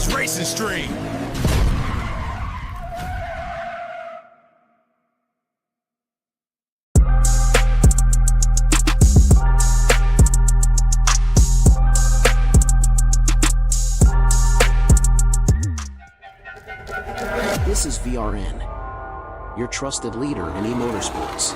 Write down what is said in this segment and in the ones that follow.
Cruise Racing Stream. This is VRN, your trusted leader in e-motorsports.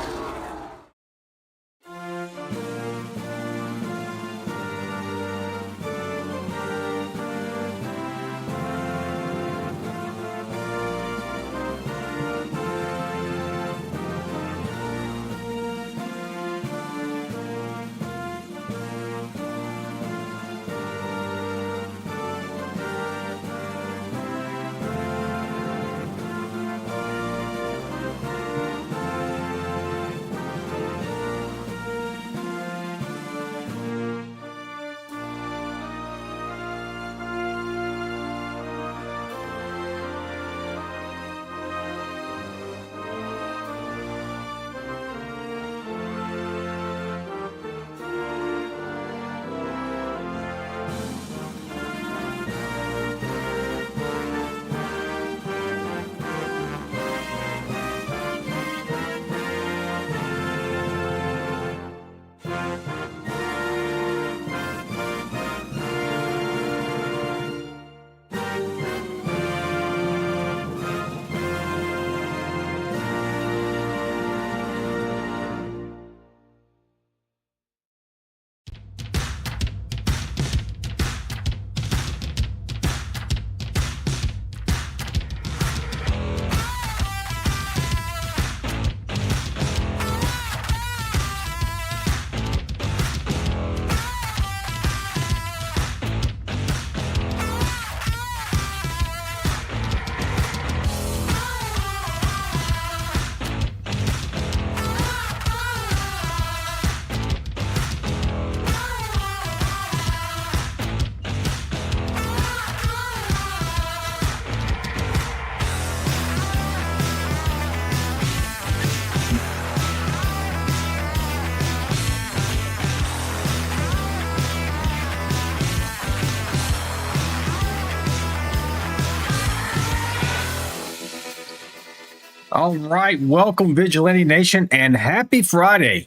All right, welcome Vigilante Nation and happy Friday.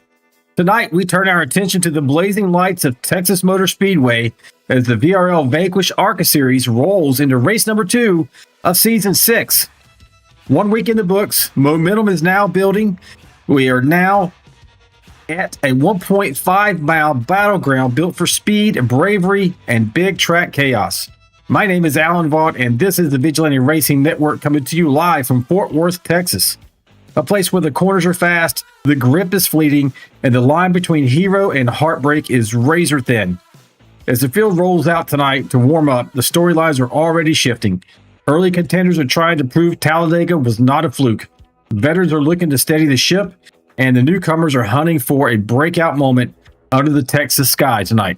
Tonight we turn our attention to the blazing lights of Texas Motor Speedway as the VRL Vanquish ARCA Series rolls into race number 2 of season 6. 1 week in the books, momentum is now building. We are now at a 1.5 mile battleground built for speed, bravery, and big track chaos. My name is Alan Vaught, and this is the Vigilante Racing Network coming to you live from Fort Worth, Texas. A place where the corners are fast, the grip is fleeting, and the line between hero and heartbreak is razor thin. As the field rolls out tonight to warm up, the storylines are already shifting. Early contenders are trying to prove Talladega was not a fluke. Veterans are looking to steady the ship, and the newcomers are hunting for a breakout moment under the Texas sky tonight.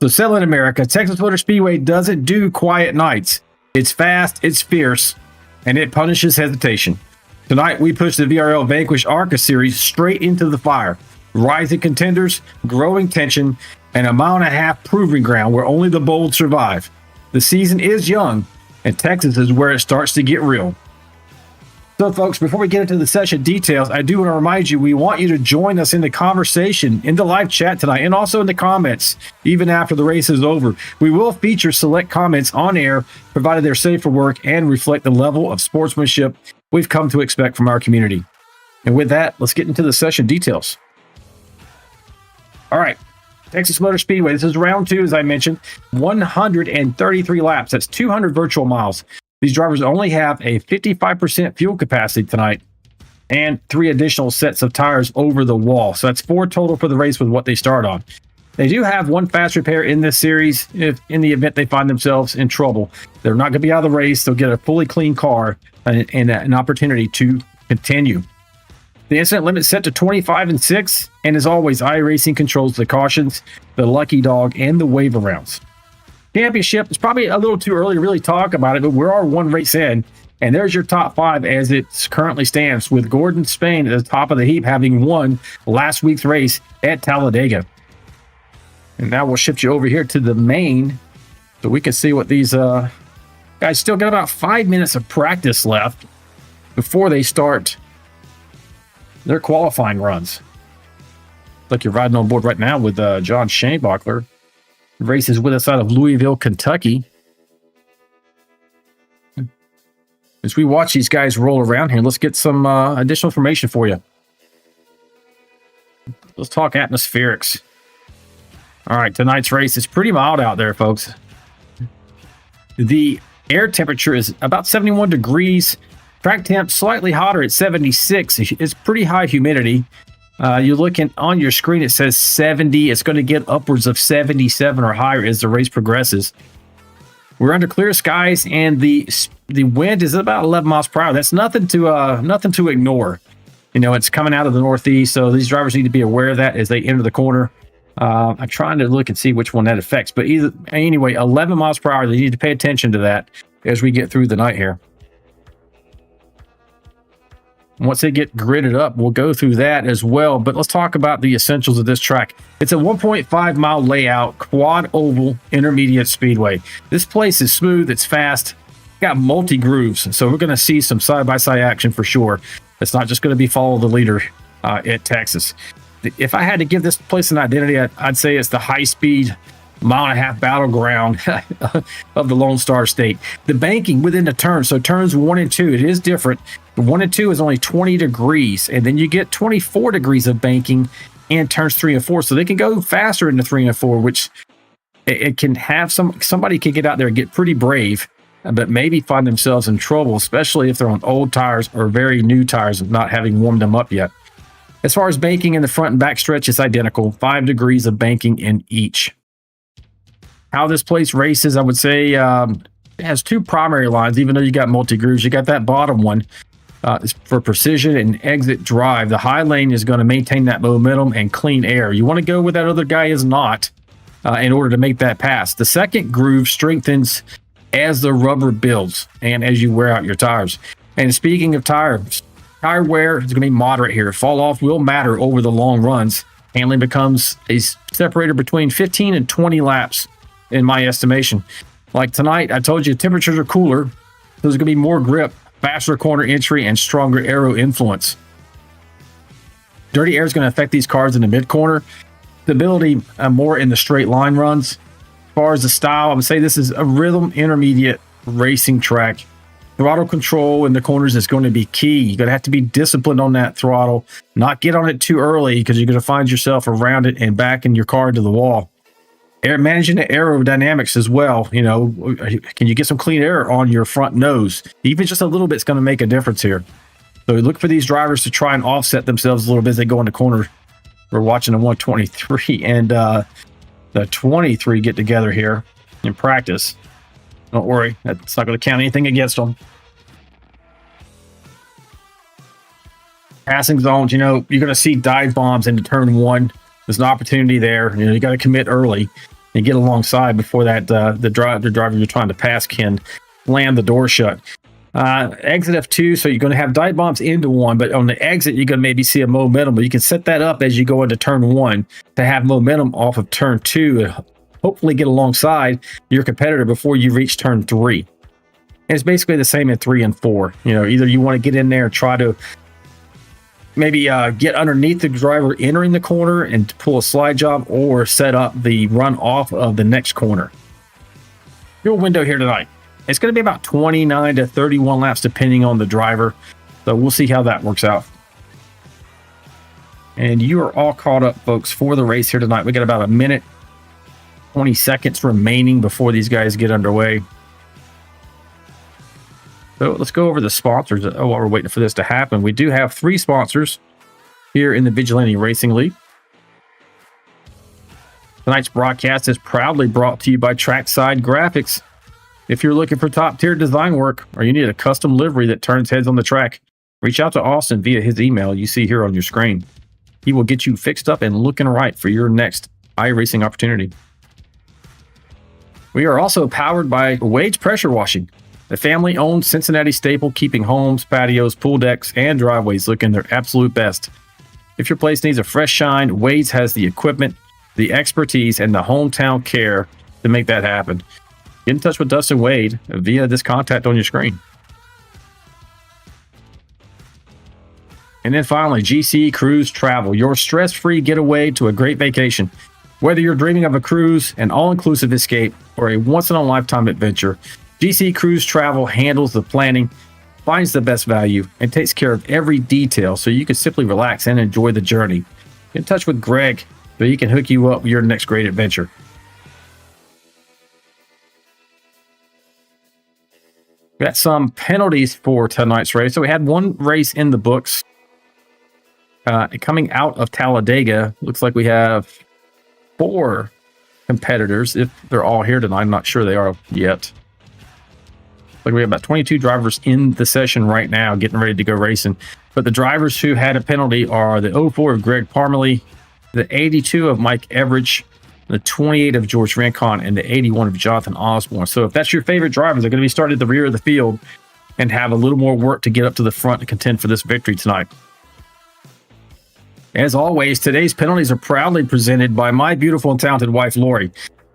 So settle in, America. Texas Motor Speedway doesn't do quiet nights. It's fast, it's fierce, and it punishes hesitation. Tonight, we push the VRL Vanquish ARCA Series straight into the fire. Rising contenders, growing tension, and a 1.5 mile proving ground where only the bold survive. The season is young, and Texas is where it starts to get real. So, folks, before we get into the session details, I do want to remind you, we want you to join us in the conversation, in the live chat tonight, and also in the comments, even after the race is over. We will feature select comments on air, provided they're safe for work and reflect the level of sportsmanship we've come to expect from our community. And with that, let's get into the session details. All right, Texas Motor Speedway. This is round 2, as I mentioned, 133 laps. That's 200 virtual miles. These drivers only have a 55% fuel capacity tonight and 3 additional sets of tires over the wall. So that's 4 total for the race with what they start on. They do have 1 fast repair in this series if in the event they find themselves in trouble. They're not going to be out of the race. They'll get a fully clean car and an opportunity to continue. The incident limit set to 25 and 6. And as always, iRacing controls the cautions, the lucky dog, and the waiver rounds. Championship, it's probably a little too early to really talk about it, but we are 1 race in, and there's your top 5 as it currently stands, with Gordon Spain at the top of the heap, having won last week's race at Talladega. And now we'll shift you over here to the main so we can see what these Guys, still got about 5 minutes of practice left before they start their qualifying runs. Like you're riding on board right now with John Shanebachler. The race is with us out of Louisville, Kentucky. As we watch these guys roll around here, let's get some additional information for you. Let's talk atmospherics. All right, tonight's race is pretty mild out there, folks. The air temperature is about 71 degrees. Track temp slightly hotter at 76. It's pretty high humidity. You're looking on your screen, it says 70. It's going to get upwards of 77 or higher as the race progresses. We're under clear skies, and the wind is about 11 miles per hour. That's nothing to ignore. You know, it's coming out of the northeast, so these drivers need to be aware of that as they enter the corner. I'm trying to look and see which one that affects, but anyway, 11 miles per hour. They need to pay attention to that as we get through the night here. Once they get gridded up, we'll go through that as well. But let's talk about the essentials of this track. It's a 1.5 mile layout, quad oval, intermediate speedway. This place is smooth. It's fast. Got multi grooves, so we're going to see some side-by-side action for sure. It's not just going to be follow the leader at Texas. If I had to give this place an identity, I'd say it's the high-speed, mile-and-a-half battleground of the Lone Star State. The banking within the turns, so turns 1 and 2, it is different. 1 and 2 is only 20 degrees, and then you get 24 degrees of banking in turns 3 and 4, so they can go faster into 3 and 4, which it can have somebody can get out there and get pretty brave, but maybe find themselves in trouble, especially if they're on old tires or very new tires, not having warmed them up yet. As far as banking in the front and back stretch, it's identical. 5 degrees of banking in each. How this place races, I would say, it has 2 primary lines, even though you got multi-grooves. You got that bottom one is for precision and exit drive. The high lane is going to maintain that momentum and clean air. You want to go where that other guy is not in order to make that pass. The second groove strengthens as the rubber builds and as you wear out your tires. And speaking of tires, tire wear is going to be moderate here. Fall off will matter over the long runs. Handling becomes a separator between 15 and 20 laps in my estimation. Like tonight, I told you temperatures are cooler. There's going to be more grip, faster corner entry, and stronger aero influence. Dirty air is going to affect these cars in the mid-corner. Stability more in the straight line runs. As far as the style, I would say this is a rhythm intermediate racing track. Throttle control in the corners is going to be key. You're going to have to be disciplined on that throttle, not get on it too early because you're going to find yourself around it and backing your car to the wall. Managing the aerodynamics as well. You know, can you get some clean air on your front nose? Even just a little bit is going to make a difference here. So look for these drivers to try and offset themselves a little bit as they go in the corner. We're watching the 123 and the 23 get together here in practice. Don't worry, that's not going to count anything against them. Passing zones, you know, you're going to see dive bombs into turn 1. There's an opportunity there. You know, you got to commit early and get alongside before that the driver you're trying to pass can slam the door shut. Exit F2, so you're going to have dive bombs into 1, but on the exit, you're going to maybe see a momentum, but you can set that up as you go into turn 1 to have momentum off of turn 2 and hopefully get alongside your competitor before you reach turn 3. And it's basically the same in 3 and 4. You know, either you want to get in there and try to maybe get underneath the driver entering the corner and pull a slide job, or set up the run off of the next corner. Fuel window here tonight. It's going to be about 29 to 31 laps depending on the driver. So we'll see how that works out. And you are all caught up, folks, for the race here tonight. We got about a minute, 20 seconds remaining before these guys get underway. So let's go over the sponsors. While we're waiting for this to happen, we do have 3 sponsors here in the Vigilante Racing League. Tonight's broadcast is proudly brought to you by Trackside Graphics. If you're looking for top-tier design work or you need a custom livery that turns heads on the track, reach out to Austin via his email you see here on your screen. He will get you fixed up and looking right for your next iRacing opportunity. We are also powered by Wade's Pressure Washing, the family-owned Cincinnati staple keeping homes, patios, pool decks, and driveways looking their absolute best. If your place needs a fresh shine, Wade's has the equipment, the expertise, and the hometown care to make that happen. Get in touch with Dustin Wade via this contact on your screen. And then finally, GC Cruise Travel, your stress-free getaway to a great vacation. Whether you're dreaming of a cruise, an all-inclusive escape, or a once-in-a-lifetime adventure, GC Cruise Travel handles the planning, finds the best value, and takes care of every detail so you can simply relax and enjoy the journey. Get in touch with Greg so he can hook you up with your next great adventure. Got some penalties for tonight's race. So we had one race in the books. Coming out of Talladega, looks like we have 4 competitors. If they're all here tonight, I'm not sure they are yet. Like we have about 22 drivers in the session right now getting ready to go racing. But the drivers who had a penalty are the 04 of Greg Parmalee, the 82 of Mike Everidge, the 28 of George Rincon, and the 81 of Jonathan Osborne. So if that's your favorite driver, they're going to be starting at the rear of the field and have a little more work to get up to the front to contend for this victory tonight. As always, today's penalties are proudly presented by my beautiful and talented wife, Lori.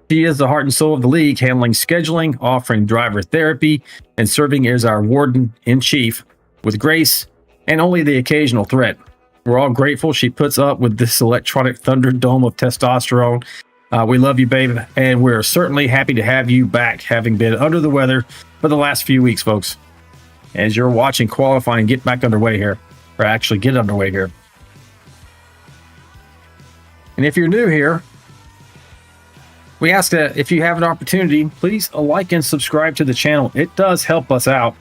She is the heart and soul of the league, handling scheduling, offering driver therapy, and serving as our warden-in-chief with grace and only the occasional threat. We're all grateful she puts up with this electronic thunderdome of testosterone. We love you, babe, and we're certainly happy to have you back, having been under the weather for the last few weeks, folks. As you're watching qualifying get back underway here, or actually get underway here. And if you're new here, we ask that if you have an opportunity, please like and subscribe to the channel. It does help us out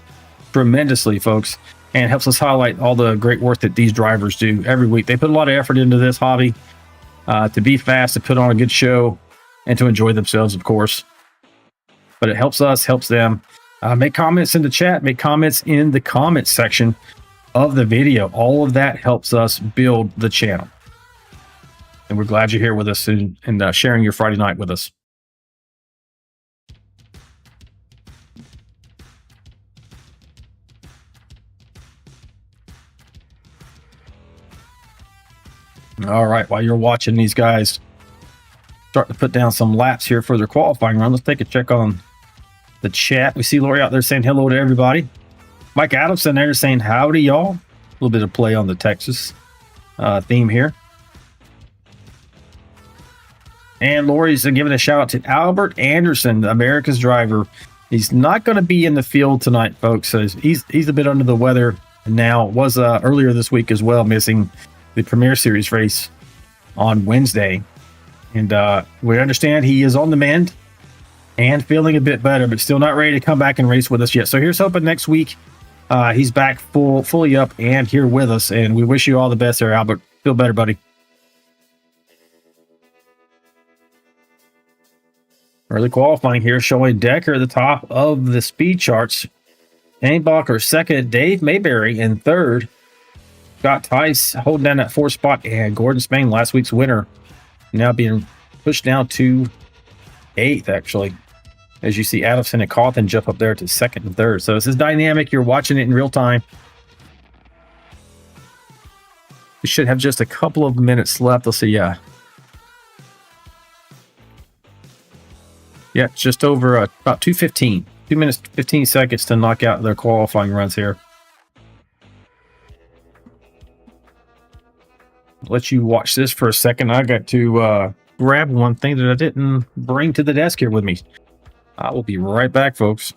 tremendously, folks, and helps us highlight all the great work that these drivers do every week. They put a lot of effort into this hobby to be fast, to put on a good show, and to enjoy themselves, of course. But it helps us, helps them. Make comments in the chat, make comments in the comments section of the video. All of that helps us build the channel. And we're glad you're here with us and sharing your Friday night with us. All right, while you're watching these guys start to put down some laps here for their qualifying run, let's take a check on the chat. We see Lori out there saying hello to everybody. Mike Adamson there saying howdy, y'all. A little bit of play on the Texas theme here. And Lori's giving a shout out to Albert Anderson, America's driver. He's not going to be in the field tonight, folks. So he's a bit under the weather now. Was earlier this week as well, missing the Premier Series race on Wednesday. And we understand he is on the mend and feeling a bit better, but still not ready to come back and race with us yet. So here's hoping next week he's back fully up and here with us. And we wish you all the best there, Albert. Feel better, buddy. Early qualifying here showing Decker at the top of the speed charts. Ainbacher second, Dave Mayberry in third. Scott Tice holding down that 4th spot, and Gordon Spain, last week's winner, now being pushed down to 8th, actually. As you see Adamson and Cawthon jump up there to 2nd and 3rd. So this is dynamic. You're watching it in real time. We should have just a couple of minutes left. Let's see, yeah, just over about 2:15. 2 minutes, 15 seconds to knock out their qualifying runs here. Let you watch this for a second. I got to grab one thing that I didn't bring to the desk here with me. I will be right back, folks.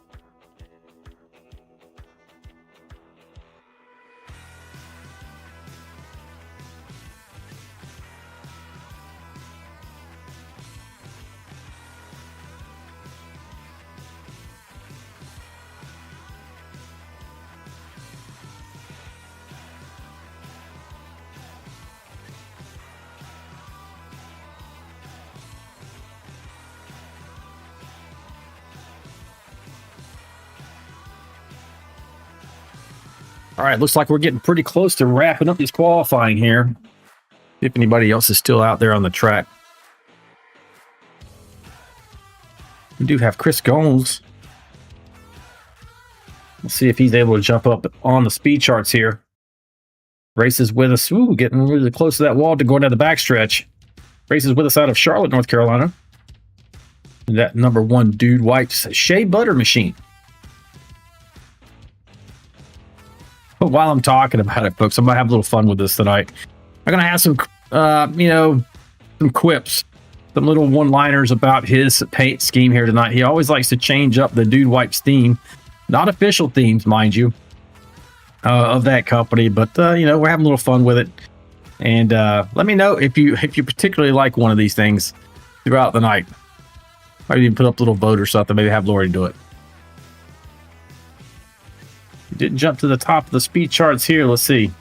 All right, looks like we're getting pretty close to wrapping up this qualifying here. If anybody else is still out there on the track. We do have Chris Gomes. We'll see if he's able to jump up on the speed charts here. Races with us. Ooh, getting really close to that wall to go down the backstretch. Races with us out of Charlotte, North Carolina. That number 1 Dude Wipes Shea Butter machine. But while I'm talking about it, folks, I'm going to have a little fun with this tonight. I'm going to have some, some quips, some little one-liners about his paint scheme here tonight. He always likes to change up the Dude Wipes theme. Not official themes, mind you, of that company. But, we're having a little fun with it. And let me know if you particularly like one of these things throughout the night. Maybe even put up a little vote or something. Maybe have Lori do it. Didn't jump to the top of the speed charts here. Let's see.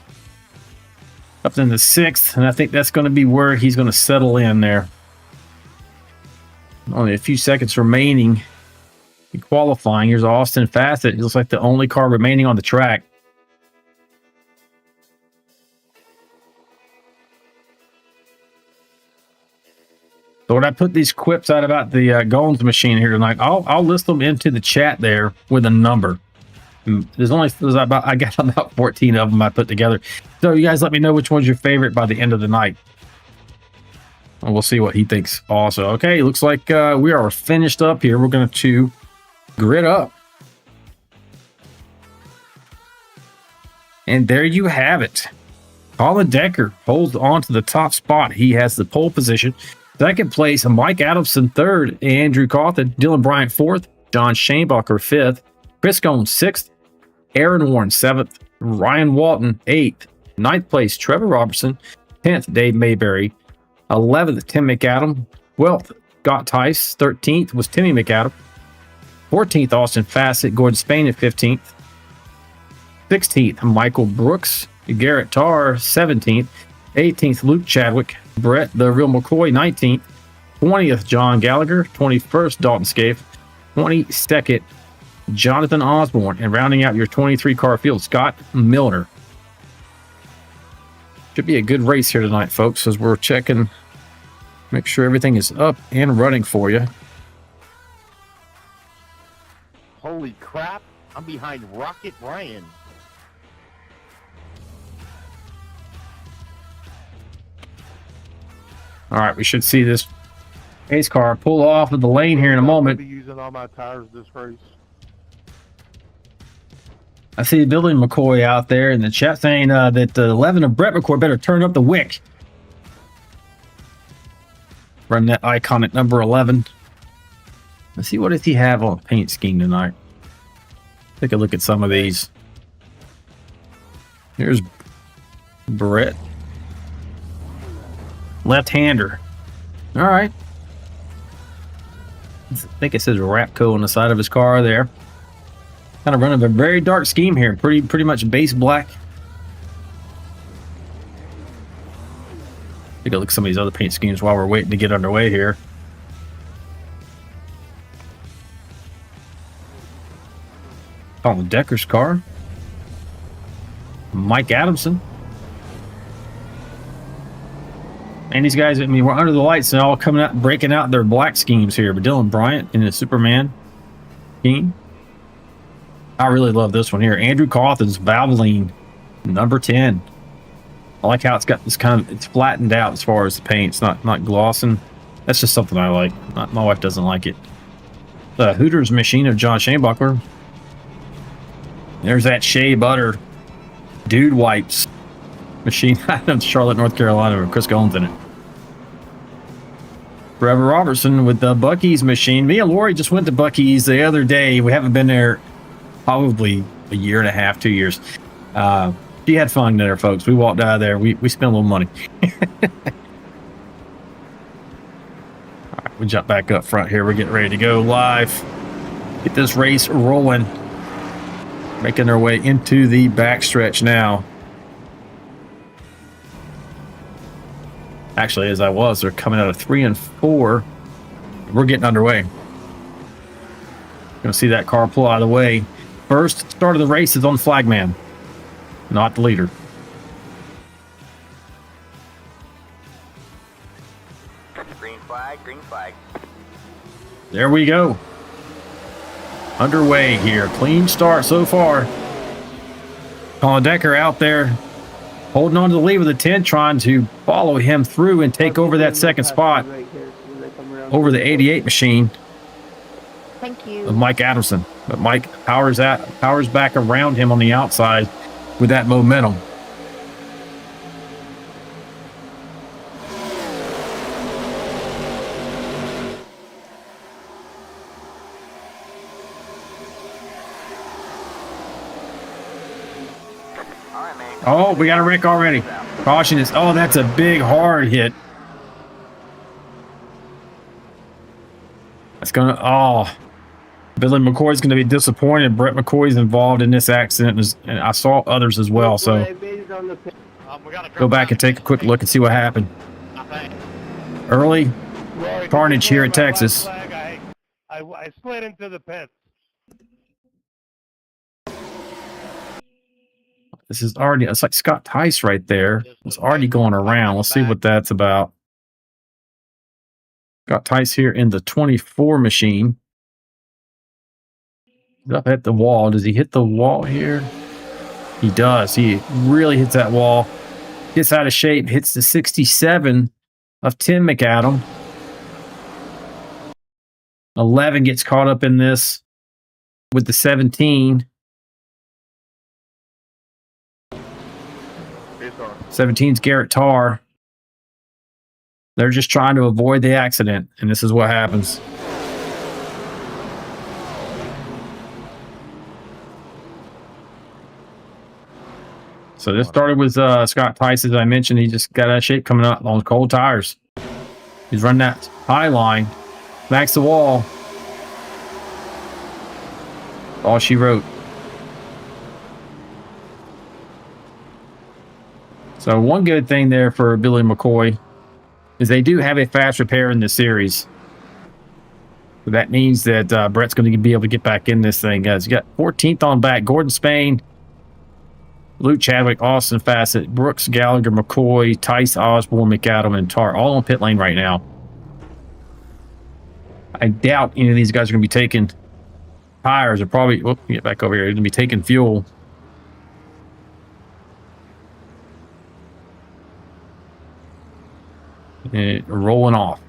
Up in the 6th, and I think that's going to be where he's going to settle in there. Only a few seconds remaining in qualifying. Here's Austin Fassett. He looks like the only car remaining on the track. So when I put these quips out about the Gomes machine here tonight, I'll list them into the chat there with a number. I got about 14 of them I put together. So you guys let me know which one's your favorite by the end of the night. And we'll see what he thinks also. Okay, looks like we are finished up here. We're going to grid up. And there you have it. Colin Decker holds on to the top spot. He has the pole position. Second place, Mike Adamson third, Andrew Cawthon, Dylan Bryant fourth, John Shanebucker fifth, Chris Gomes sixth, Aaron Warren seventh, Ryan Walton eighth, ninth place, Trevor Robertson, 10th, Dave Mayberry, 11th, Tim McAdam, 12th, Scott Tice, 13th was Timmy McAdam, 14th, Austin Fassett, Gordon Spain at 15th, 16th, Michael Brooks, Garrett Tarr, 17th, 18th, Luke Chadwick, Brett the Real McCoy, 19th, 20th, John Gallagher, 21st, Dalton Scaife, 22nd, Jonathan Osborne, and rounding out your 23 car field, Scott Milner. Should be a good race here tonight, folks, as we're checking, make sure everything is up and running for you. Holy crap, I'm behind Rocket Ryan. All right, we should see this pace car pull off of the lane here in a moment. I'll be using all my tires this race. I see Billy McCoy out there in the chat saying that the 11 of Brett McCoy better turn up the wick. Run that icon at number 11. Let's see, what does he have on paint scheme tonight? Take a look at some of these. Here's Brett. Left-hander. All right. I think it says Rapco on the side of his car there. Kind of running a very dark scheme here. Pretty much base black. Take a look at some of these other paint schemes while we're waiting to get underway here. Colin Decker's car. Mike Adamson. And these guys, I mean, we're under the lights and all coming out, breaking out their black schemes here. But Dylan Bryant in the Superman scheme. I really love this one here. Andrew Cawthon's Valvoline, number 10. I like how it's got this kind of, it's flattened out as far as the paint. It's not glossing. That's just something I like. My wife doesn't like it. The Hooters machine of John Shanebuckler. There's that Shea Butter Dude Wipes machine out of Charlotte, North Carolina, with Chris Gomes in it. Trevor Robertson with the Buc-ee's machine. Me and Lori just went to Buc-ee's the other day. We haven't been there probably a year and a half, 2 years. She had fun there, folks. We walked out of there. We spent a little money. All right, we jump back up front here. We're getting ready to go live. Get this race rolling. Making their way into the backstretch now. Actually, as I was, they're coming out of 3 and 4. We're getting underway. Gonna see that car pull out of the way. First start of the race is on Flagman, not the leader. Green flag, green flag. There we go. Underway here. Clean start so far. Colin Decker out there holding on to the lead with a 10, trying to follow him through and take over that second spot over the 88 machine. Thank you. of Mike Adamson. But Mike powers back around him on the outside with that momentum. All right, man. Oh, we got a wreck already. Caution is, oh, that's a big hard hit. That's gonna, oh, Billy McCoy's gonna be disappointed. Brett McCoy's involved in this accident, and I saw others as well. So go back and take a quick look and see what happened. Early carnage here in Texas. I slid into the pits. This is already, it's like Scott Tice right there. It's already going around. Let's see what that's about. Scott Tice here in the 24 machine. He's up at the wall. Does he hit the wall here? He does. He really hits that wall. Gets out of shape. Hits the 67 of Tim McAdam. 11 gets caught up in this with the 17. 17's Garrett Tarr. They're just trying to avoid the accident, and this is what happens. So this started with Scott Tice, as I mentioned. He just got out of shape coming up on cold tires. He's running that high line, backs the wall. All she wrote. So one good thing there for Billy McCoy is they do have a fast repair in this series. So that means that Brett's going to be able to get back in this thing, guys. You got 14th on back. Gordon Spain, Luke Chadwick, Austin Fassett, Brooks Gallagher, McCoy, Tice, Osborne, McAdam, and Tarr all on pit lane right now. I doubt any of these guys are going to be taking tires or probably, get back over here. They're going to be taking fuel. And rolling off.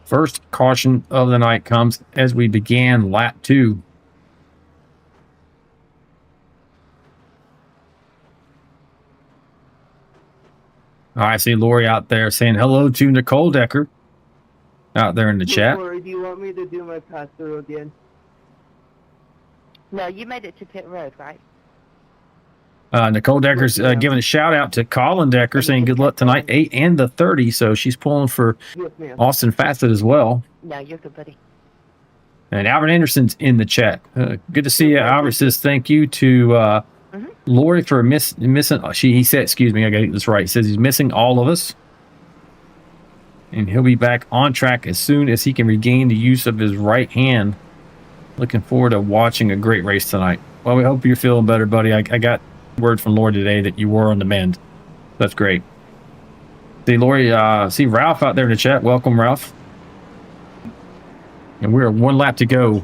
First caution of the night comes as we began lap 2. I see Lori out there saying hello to Nicole Decker out there in the chat. Lori, do you want me to do my pass through again? No, you made it to pit road, right? Nicole Decker's giving a shout out to Colin Decker, saying good luck tonight, 8 and the 30. So she's pulling for Austin Fassett as well. No, you're good, buddy. And Albert Anderson's in the chat. Good to see you. Albert says thank you to Lori for missing. He said, excuse me, I got to get this right. He says he's missing all of us. And he'll be back on track as soon as he can regain the use of his right hand. Looking forward to watching a great race tonight. Well, we hope you're feeling better, buddy. I got word from Lori today that you were on the mend. That's great. See Lori, see Ralph out there in the chat. Welcome, Ralph. And we're 1 lap to go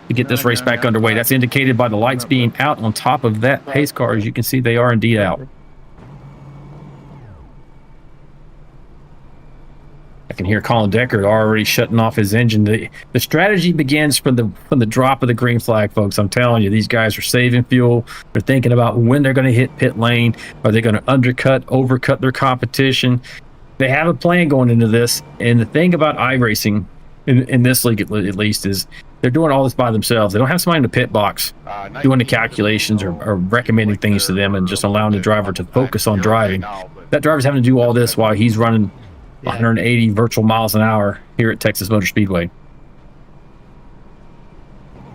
to get this race back underway. That's indicated by the lights being out on top of that pace car. As you can see, they are indeed out. I can hear Colin Decker already shutting off his engine. The strategy begins from the drop of the green flag, folks. I'm telling you, these guys are saving fuel. They're thinking about when they're going to hit pit lane. Are they going to overcut their competition? They have a plan going into this. And the thing about iRacing, in this league at least, is they're doing all this by themselves. They don't have somebody in the pit box doing the calculations or recommending things to them and just allowing the driver to focus on driving. That driver's having to do all this while he's running 180 virtual miles an hour here at Texas Motor Speedway.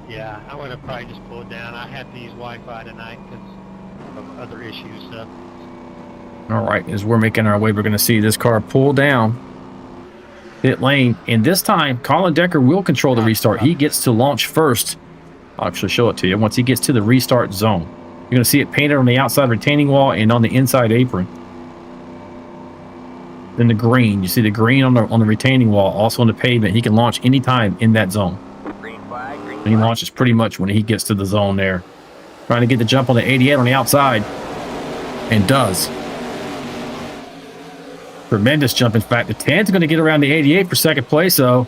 Yeah, I'm going to probably just pull it down. I had to use Wi-Fi tonight because of other issues. So. All right, as we're making our way, we're going to see this car pull down pit lane. And this time, Colin Decker will control the restart. He gets to launch first. I'll actually show it to you. Once he gets to the restart zone, you're going to see it painted on the outside retaining wall and on the inside apron. Then the green, you see the green on the retaining wall, also on the pavement. He can launch anytime in that zone. Green flag, green And he flag. launches pretty much when he gets to the zone there. Trying to get the jump on the 88 on the outside. And does. Tremendous jump. In fact, the 10's going to get around the 88 for second place, though,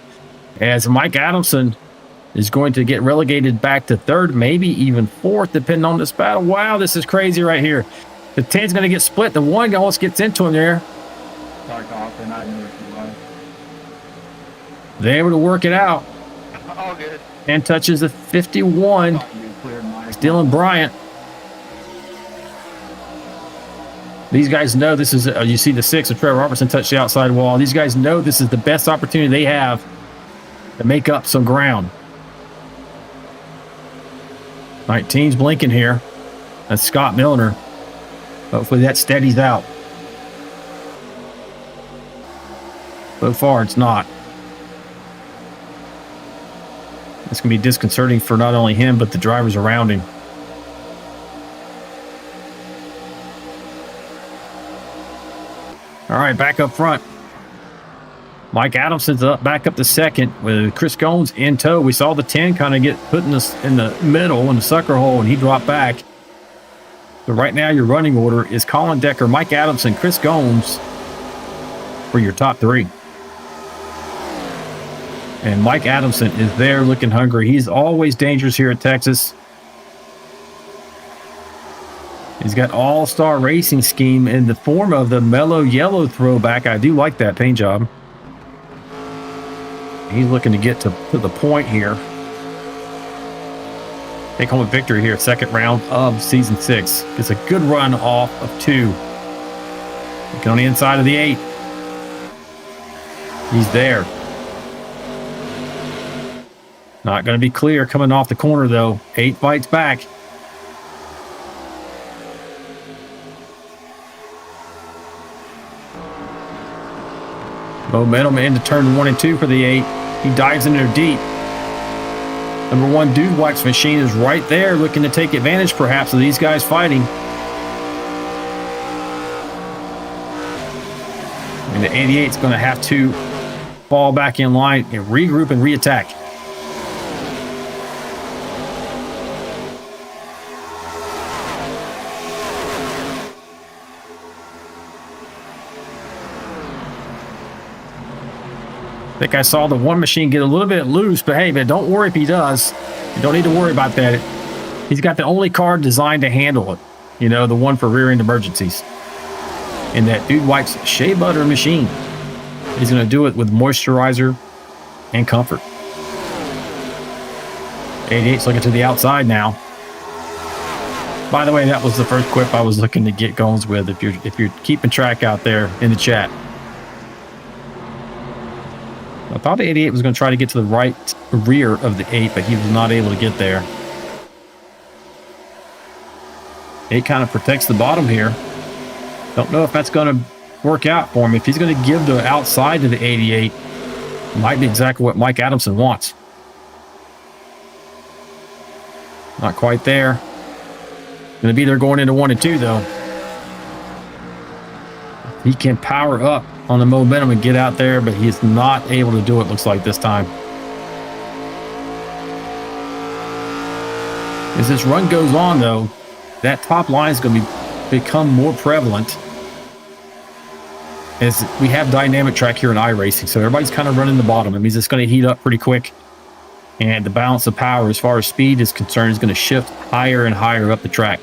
as Mike Adamson is going to get relegated back to third, maybe even fourth, depending on this battle. Wow, this is crazy right here. The 10's going to get split. The 1 almost gets into him there. They're able to work it out. All good. And touches the 51. It's Dylan Bryant. These guys know this is, you see the 6 of Trevor Robertson touch the outside wall. These guys know this is the best opportunity they have to make up some ground. 19's blinking here. That's Scott Milner. Hopefully that steadies out. So far, it's not. It's going to be disconcerting for not only him, but the drivers around him. All right, back up front. Mike Adamson's back up to second with Chris Gomes in tow. We saw the 10 kind of get put in the middle in the sucker hole, and he dropped back. So right now your running order is Colin Decker, Mike Adamson, Chris Gomes for your top 3. And Mike Adamson is there looking hungry. He's always dangerous here at Texas. He's got all-star racing scheme in the form of the mellow yellow throwback. I do like that paint job. He's looking to get to the point here. Take home a victory here, second round of season 6. It's a good run off of 2. Looking on the inside of the 8. He's there. Not going to be clear coming off the corner, though. 8 fights back. Momentum into turn 1 and 2 for the 8. He dives in there deep. Number 1 Dude Wipes machine is right there, looking to take advantage perhaps of these guys fighting. And the 88 is going to have to fall back in line and regroup and reattack. I think I saw the 1 machine get a little bit loose, but hey, man, don't worry if he does. You don't need to worry about that. He's got the only car designed to handle it. You know, the one for rear-end emergencies. And that Dude Wipes shea butter machine. He's going to do it with moisturizer and comfort. 88's looking to the outside now. By the way, that was the first quip I was looking to get Gomes with. If you're keeping track out there in the chat. I thought the 88 was going to try to get to the right rear of the 8, but he was not able to get there. 8 kind of protects the bottom here. Don't know if that's going to work out for him. If he's going to give the outside to the 88, it might be exactly what Mike Adamson wants. Not quite there. Going to be there going into 1 and 2, though. He can power up on the momentum and get out there, but he's not able to do it, looks like, this time. As this run goes on, though, that top line is going to become more prevalent as we have dynamic track here in iRacing. So everybody's kind of running the bottom. It means it's going to heat up pretty quick. And the balance of power, as far as speed is concerned, is going to shift higher and higher up the track.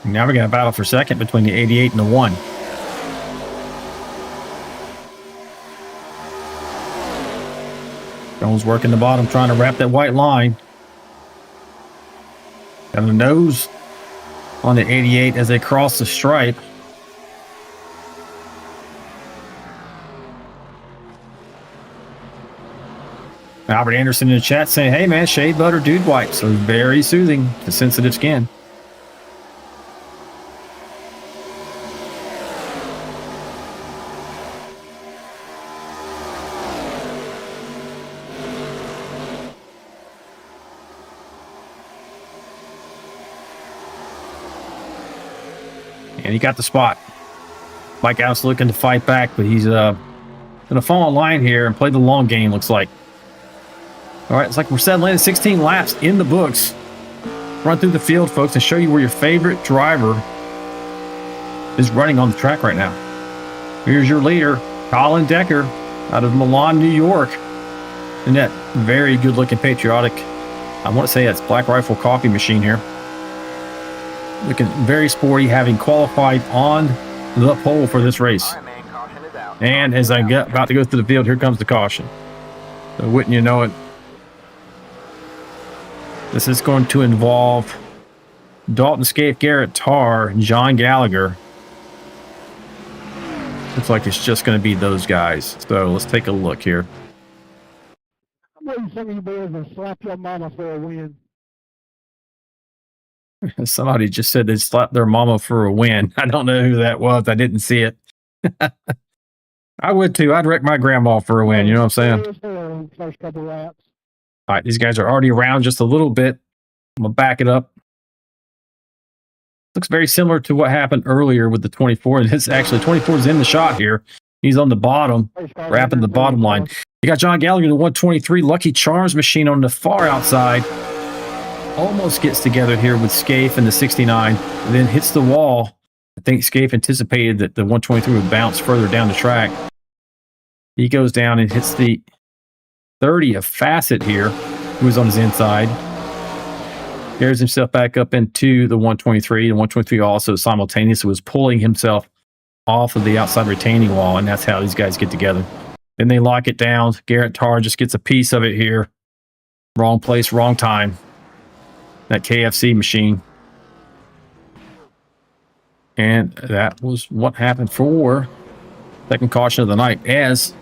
Now we got a battle for second between the 88 and the 1. Jones working the bottom, trying to wrap that white line. Got a nose on the 88 as they cross the stripe. Albert Anderson in the chat saying, hey man, shea butter Dude Wipes are very soothing to sensitive skin. And he got the spot. Mike Adamson looking to fight back, but he's Gonna fall in line here and play the long game, looks like. All right, it's like we're settling in 16 laps in the books. Run through the field, folks, and show you where your favorite driver is running on the track right now. Here's your leader, Colin Decker, out of Milan, New York. And that very good-looking patriotic, I want to say that's Black Rifle coffee machine here. Looking very sporty, having qualified on the pole for this race. All right, man, caution is out. And as I get about to go through the field, here comes the caution. So wouldn't you know it, this is going to involve Dalton Scaife, Garrett Tarr, and John Gallagher. Looks like it's just going to be those guys. So let's take a look here. I'm waiting for some of you boys to slap your mama for a win. Somebody just said they slapped their mama for a win. I don't know who that was. I didn't see it. I would too. I'd wreck my grandma for a win. You know what I'm saying? First couple laps. All right, these guys are already around just a little bit. I'm going to back it up. Looks very similar to what happened earlier with the 24. And it's actually 24 is in the shot here. He's on the bottom, wrapping the bottom line. You got John Gallagher, the 123 Lucky Charms machine on the far outside. Almost gets together here with Scaife and the 69, and then hits the wall. I think Scaife anticipated that the 123 would bounce further down the track. He goes down and hits the 30 of Facet here, who was on his inside. Carries himself back up into the 123. The 123 also simultaneously was pulling himself off of the outside retaining wall, and that's how these guys get together. Then they lock it down. Garrett Tarr just gets a piece of it here. Wrong place, wrong time. That KFC machine. And that was what happened for second caution of the night, as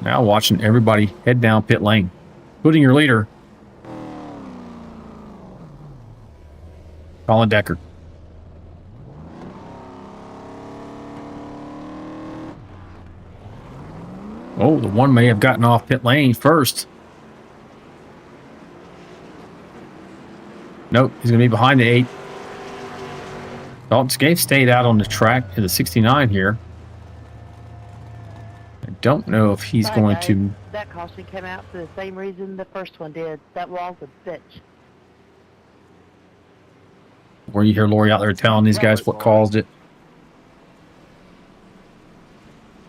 now watching everybody head down pit lane, including your leader, Colin Decker. Oh, the one may have gotten off pit lane first. Nope, he's going to be behind the 8. Dalton Scaife stayed out on the track in the 69 here. I don't know if he's Sorry, going guys. to... That caution came out for the same reason the first one did. That wall's a bitch. Where you hear Lori out there telling these guys what caused it.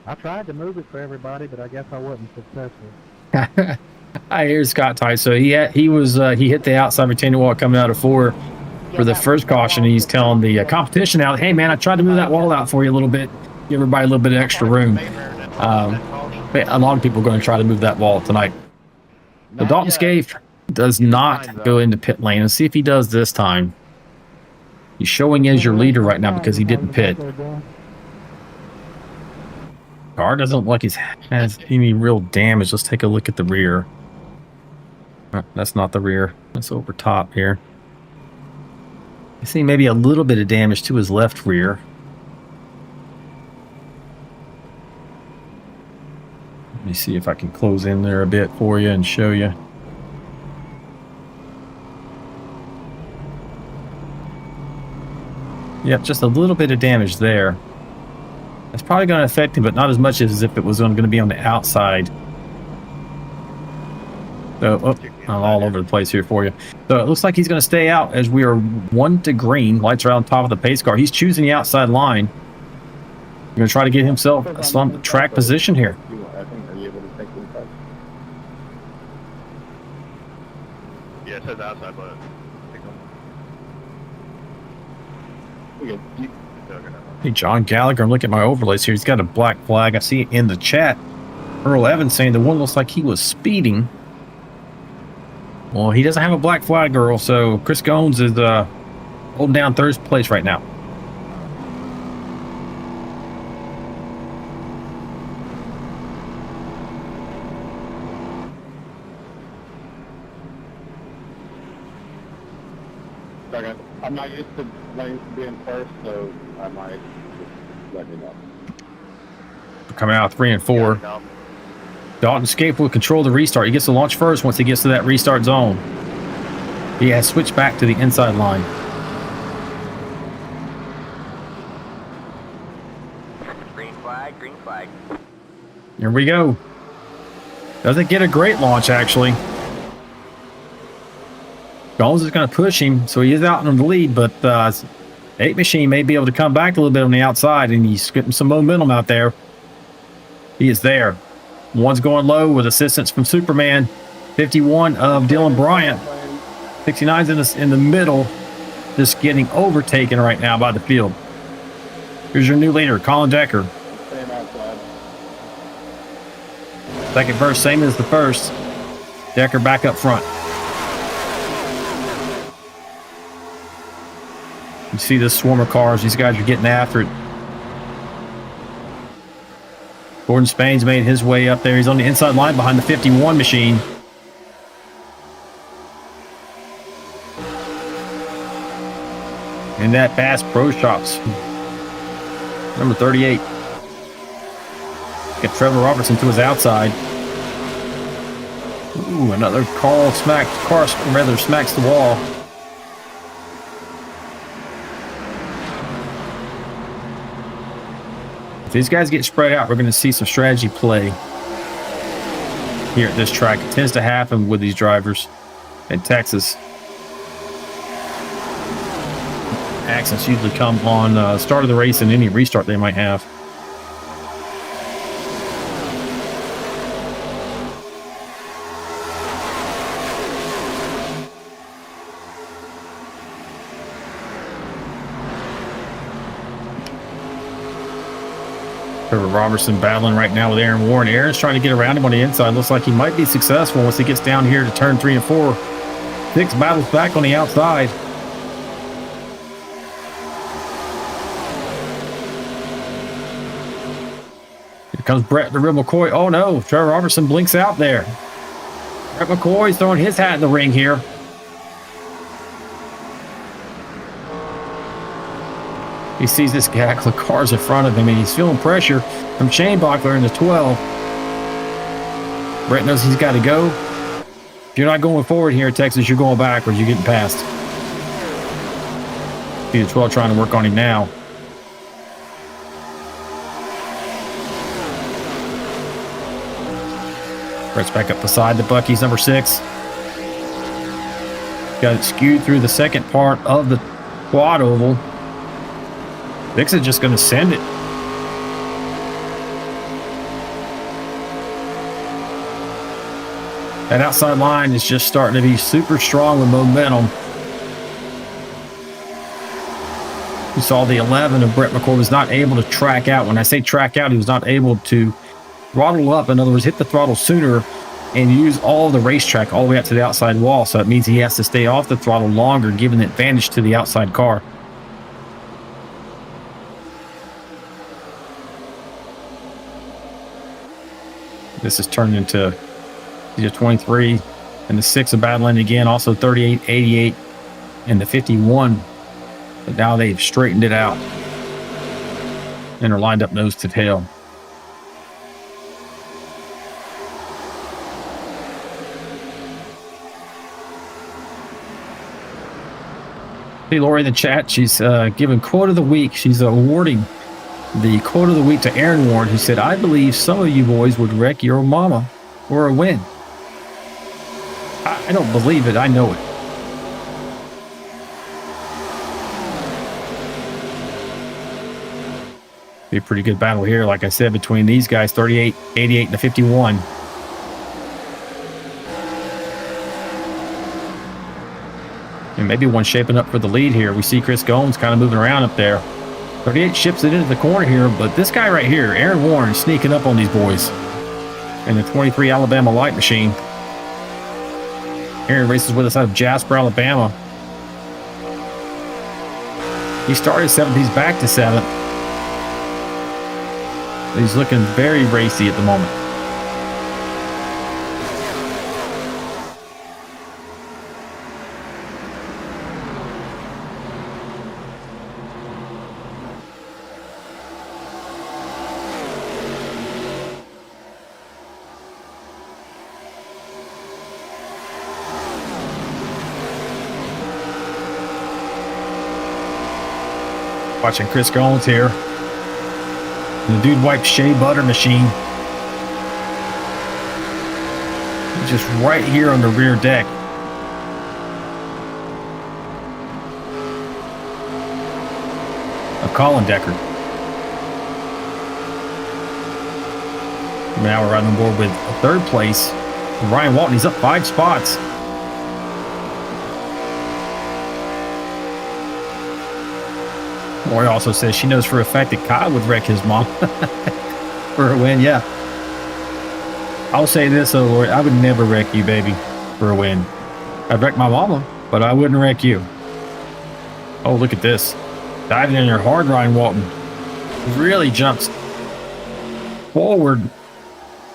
I tried to move it for everybody, but I guess I wasn't successful. I hear Scott Ty. So he hit the outside retaining wall coming out of 4 for the first caution. He's telling the competition out, hey man, I tried to move that wall out for you a little bit, give everybody a little bit of extra room. A lot of people are going to try to move that wall tonight. But Dalton Scaife does not go into pit lane. Let's see if he does this time. He's showing as your leader right now because he didn't pit. Car doesn't look like he has any real damage. Let's take a look at the rear. That's not the rear. That's over top here. I see maybe a little bit of damage to his left rear. Let me see if I can close in there a bit for you and show you. Yep, just a little bit of damage there. It's probably going to affect him, but not as much as if it was going to be on the outside. So, I'm all over the place here for you. So it looks like he's going to stay out as we are 1 to green. Lights are on top of the pace car. He's choosing the outside line. He's going to try to get himself some track position here. Yeah, it says outside, but Hey, John Gallagher, I'm looking at my overlays here. He's got a black flag. I see it in the chat. Earl Evans saying the one looks like he was speeding. Well, he doesn't have a black flag, Earl, so Chris Gomes is holding down third place right now. I'm not used to being first, so I might just let me know. Coming out 3 and 4. Dalton Scaife will control the restart. He gets to launch first once he gets to that restart zone. He has switched back to the inside line. Green flag, green flag. Here we go. Doesn't get a great launch, actually. Gomes is going to push him, so he is out in the lead, but 8 Machine may be able to come back a little bit on the outside, and he's getting some momentum out there. He is there. One's going low with assistance from Superman. 51 of Dylan Bryant. 69's in the middle, just getting overtaken right now by the field. Here's your new leader, Colin Decker. Staying outside. Second verse, same as the first. Decker back up front. You see this swarm of cars. These guys are getting after it. Gordon Spain's made his way up there. He's on the inside line behind the 51 Machine. And that Bass Pro Shops. Number 38. Got Trevor Robertson to his outside. Ooh, another car smacks the wall. If these guys get spread out, we're going to see some strategy play here at this track. It tends to happen with these drivers in Texas. Accidents usually come on start of the race and any restart they might have. Trevor Robertson battling right now with Aaron Warren. Aaron's trying to get around him on the inside. Looks like he might be successful once he gets down here to turn 3 and 4. 6 battles back on the outside. Here comes Brett the Real McCoy. Oh no, Trevor Robertson blinks out there. Brett McCoy's throwing his hat in the ring here. He sees this gaggle of cars in front of him, and he's feeling pressure from Shane Bockler in the 12. Brett knows he's got to go. If you're not going forward here in Texas, you're going backwards. You're getting past. See the 12 trying to work on him now. Brett's back up beside the Bucky's number 6. Got it skewed through the second part of the quad oval. Dix is just going to send it. That outside line is just starting to be super strong with momentum. You saw the 11 of Brett McCoy was not able to track out. When I say track out, he was not able to throttle up. In other words, hit the throttle sooner and use all the racetrack all the way up to the outside wall. So it means he has to stay off the throttle longer, giving the advantage to the outside car. This is turned into the 23 and the 6 are battling again. Also 38, 88, and the 51. But now they've straightened it out and are lined up nose to tail. Hey, Lori in the chat, she's giving quote of the week. She's awarding the quote of the week to Aaron Warren, who said, "I believe some of you boys would wreck your mama for a win." I don't believe it. I know it. Be a pretty good battle here, like I said, between these guys, 38, 88, and the 51. And maybe one shaping up for the lead here. We see Chris Gomes kind of moving around up there. 38 ships it into the corner here, but this guy right here, Aaron Warren, sneaking up on these boys. And the 23 Alabama Light Machine. Aaron races with us out of Jasper, Alabama. He started 7th. He's back to 7th. He's looking very racy at the moment. Watching Chris Gomes here. The dude wiped shea butter machine. just right here on the rear deck. Of Colin Decker. Now we're right on board with third place. Ryan Walton, he's up 5 spots. Lori also says she knows for a fact that Kyle would wreck his mom for a win. Yeah. I'll say this though, Lori, I would never wreck you, baby, for a win. I'd wreck my mama, but I wouldn't wreck you. Oh, look at this. Diving in there hard, Ryan Walton. Really jumps forward.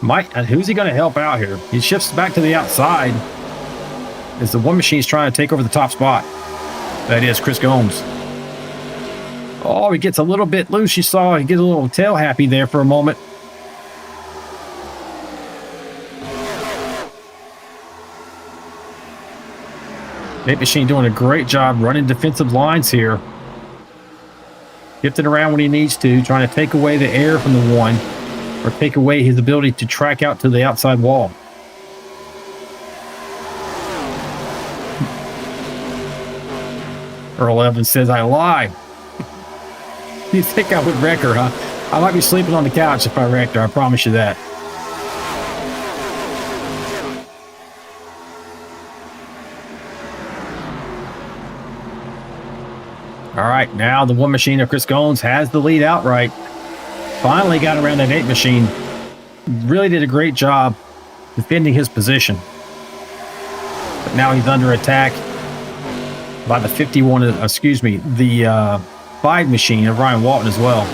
Who's he going to help out here? He shifts back to the outside as the one machine's trying to take over the top spot. That is Chris Gomes. Oh, he gets a little bit loose. You saw he gets a little tail happy there for a moment. Nate Machine doing a great job running defensive lines here. Shifting around when he needs to, trying to take away the air from the one, or take away his ability to track out to the outside wall. Earl Evans says, I lie. You think I would wreck her, huh? I might be sleeping on the couch if I wrecked her, I promise you that. All right, now the one machine of Chris Gomes has the lead outright. Finally got around that 8 machine. Really did a great job defending his position. But now he's under attack by the 5 machine of Ryan Walton as well.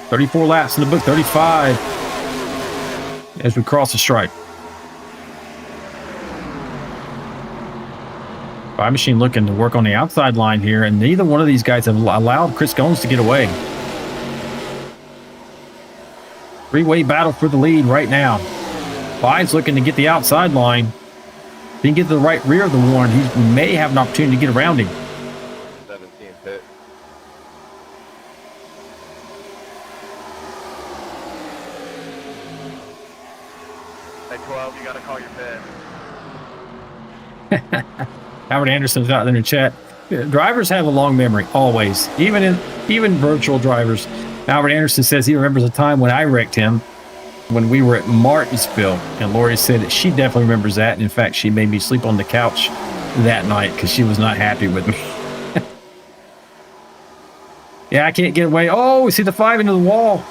34 laps in the book, 35 as we cross the stripe. 5 machine looking to work on the outside line here, and neither one of these guys have allowed Chris Gomes to get away. 3-way battle for the lead right now. 5's looking to get the outside line. If he can get to the right rear of the one, he may have an opportunity to get around him. 17 pit. Hey, 12, you got to call your pit. Howard Anderson's out there in the chat. Drivers have a long memory, always. Even virtual drivers. Howard Anderson says he remembers a time when I wrecked him when we were at Martinsville. And Lori said that she definitely remembers that. And in fact, she made me sleep on the couch that night because she was not happy with me. Yeah, I can't get away. Oh, we see the 5 into the wall.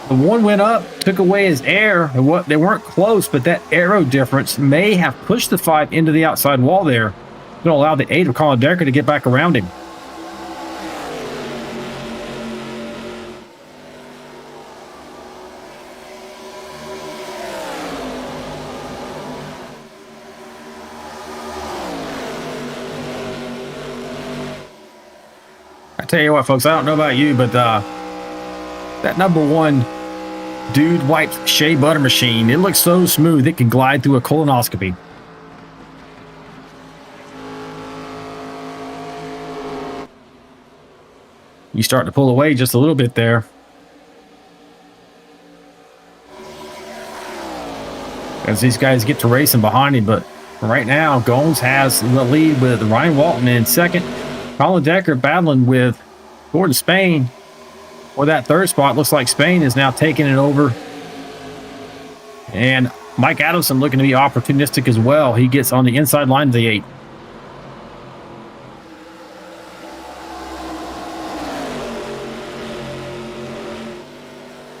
The one went up, took away his air. And they weren't close, but that aero difference may have pushed the 5 into the outside wall there. Going to allow the 8 of Colin Decker to get back around him. I tell you what, folks, I don't know about you, but that number 1 Dude Wipes Shea Butter machine, it looks so smooth it can glide through a colonoscopy. You start to pull away just a little bit there. As these guys get to racing behind him, but right now, Gomes has the lead with Ryan Walton in second. Colin Decker battling with Gordon Spain for that 3rd spot. Looks like Spain is now taking it over. And Mike Adamson looking to be opportunistic as well. He gets on the inside line of the 8.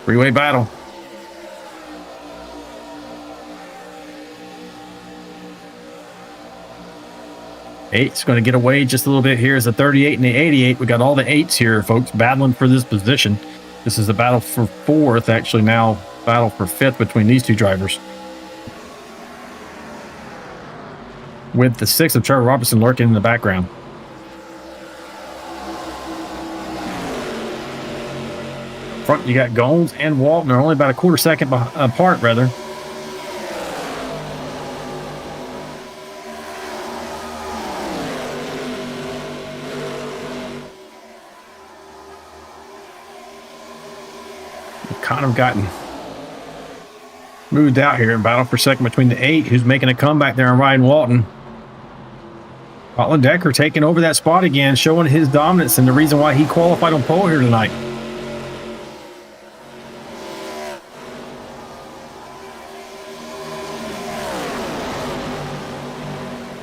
Three-way battle. 8's going to get away just a little bit here. Is the 38 and the 88. We got all the 8s here, folks, battling for this position. This is a battle for 4th, actually now battle for 5th between these 2 drivers. With the 6 of Trevor Robertson lurking in the background. Front, you got Gomes and Walton. They're only about a quarter second apart, rather. Kind of gotten moved out here and battled for second between the 8, who's making a comeback there, and Ryan Walton. Colin Decker taking over that spot again, showing his dominance and the reason why he qualified on pole here tonight.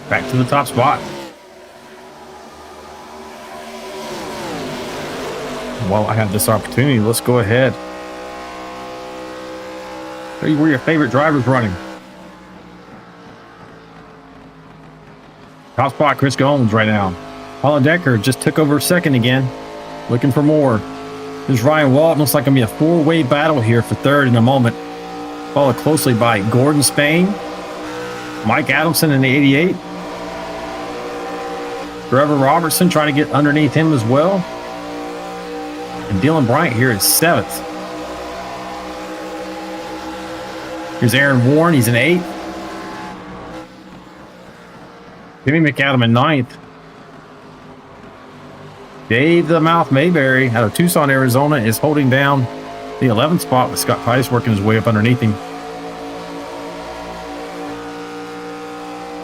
Back to the top spot. While I have this opportunity, let's go ahead. Tell you where your favorite driver's running. Top spot, Chris Gomes right now. Colin Decker just took over second again. Looking for more. There's Ryan Walton. Looks like going to be a four-way battle here for third in a moment. Followed closely by Gordon Spain, Mike Adamson in the 88. Trevor Robertson trying to get underneath him as well. And Dylan Bryant here is 7th. Here's Aaron Warren. He's an 8th. Jimmy McAdam in 9th. Dave the Mouth Mayberry out of Tucson, Arizona is holding down the 11th spot with Scott Tice working his way up underneath him.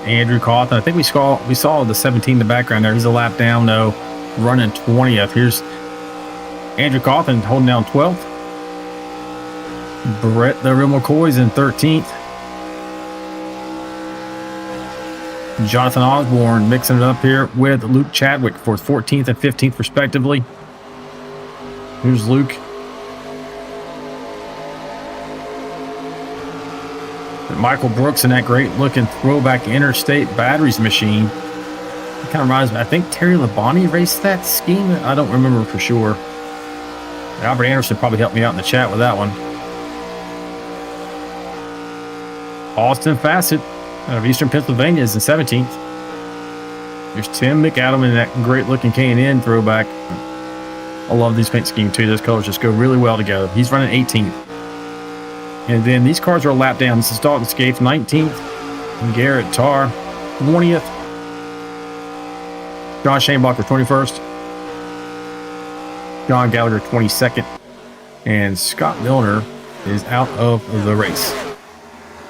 Andrew Cawthon. I think we saw the 17 in the background there. He's a lap down though, running 20th. Here's Andrew Cawthon holding down 12th. Brett the Real McCoy's in 13th. Jonathan Osborne mixing it up here with Luke Chadwick for 14th and 15th respectively. Here's Luke. And Michael Brooks in that great looking throwback Interstate Batteries machine. It kind of reminds me, I think Terry Labonte raced that scheme. I don't remember for sure. Albert Anderson probably helped me out in the chat with that one. Austin Fassett out of Eastern Pennsylvania is in 17th. There's Tim McAdam in that great looking K&N throwback. I love these paint schemes too. Those colors just go really well together. He's running 18th. And then these cars are a lap down. This is Dalton Scaife, 19th. And Garrett Tarr, 20th. John Shaneblocker, 21st. John Gallagher, 22nd. And Scott Milner is out of the race.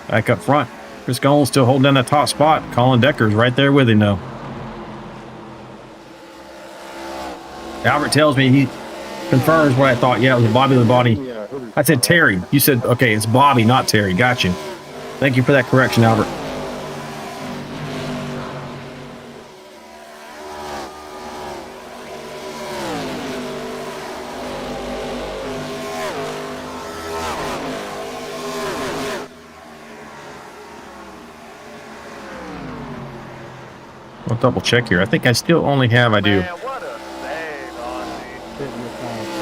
Back up front, Chris Gomes still holding down that top spot. Colin Decker's right there with him, though. Albert tells me, he confirms what I thought. Yeah, it was Bobby Labonte. I said Terry. You said, okay, it's Bobby, not Terry. Got you. Thank you for that correction, Albert. I'll double check here. I think I still only have, I do. Man, what a save, Ozzy.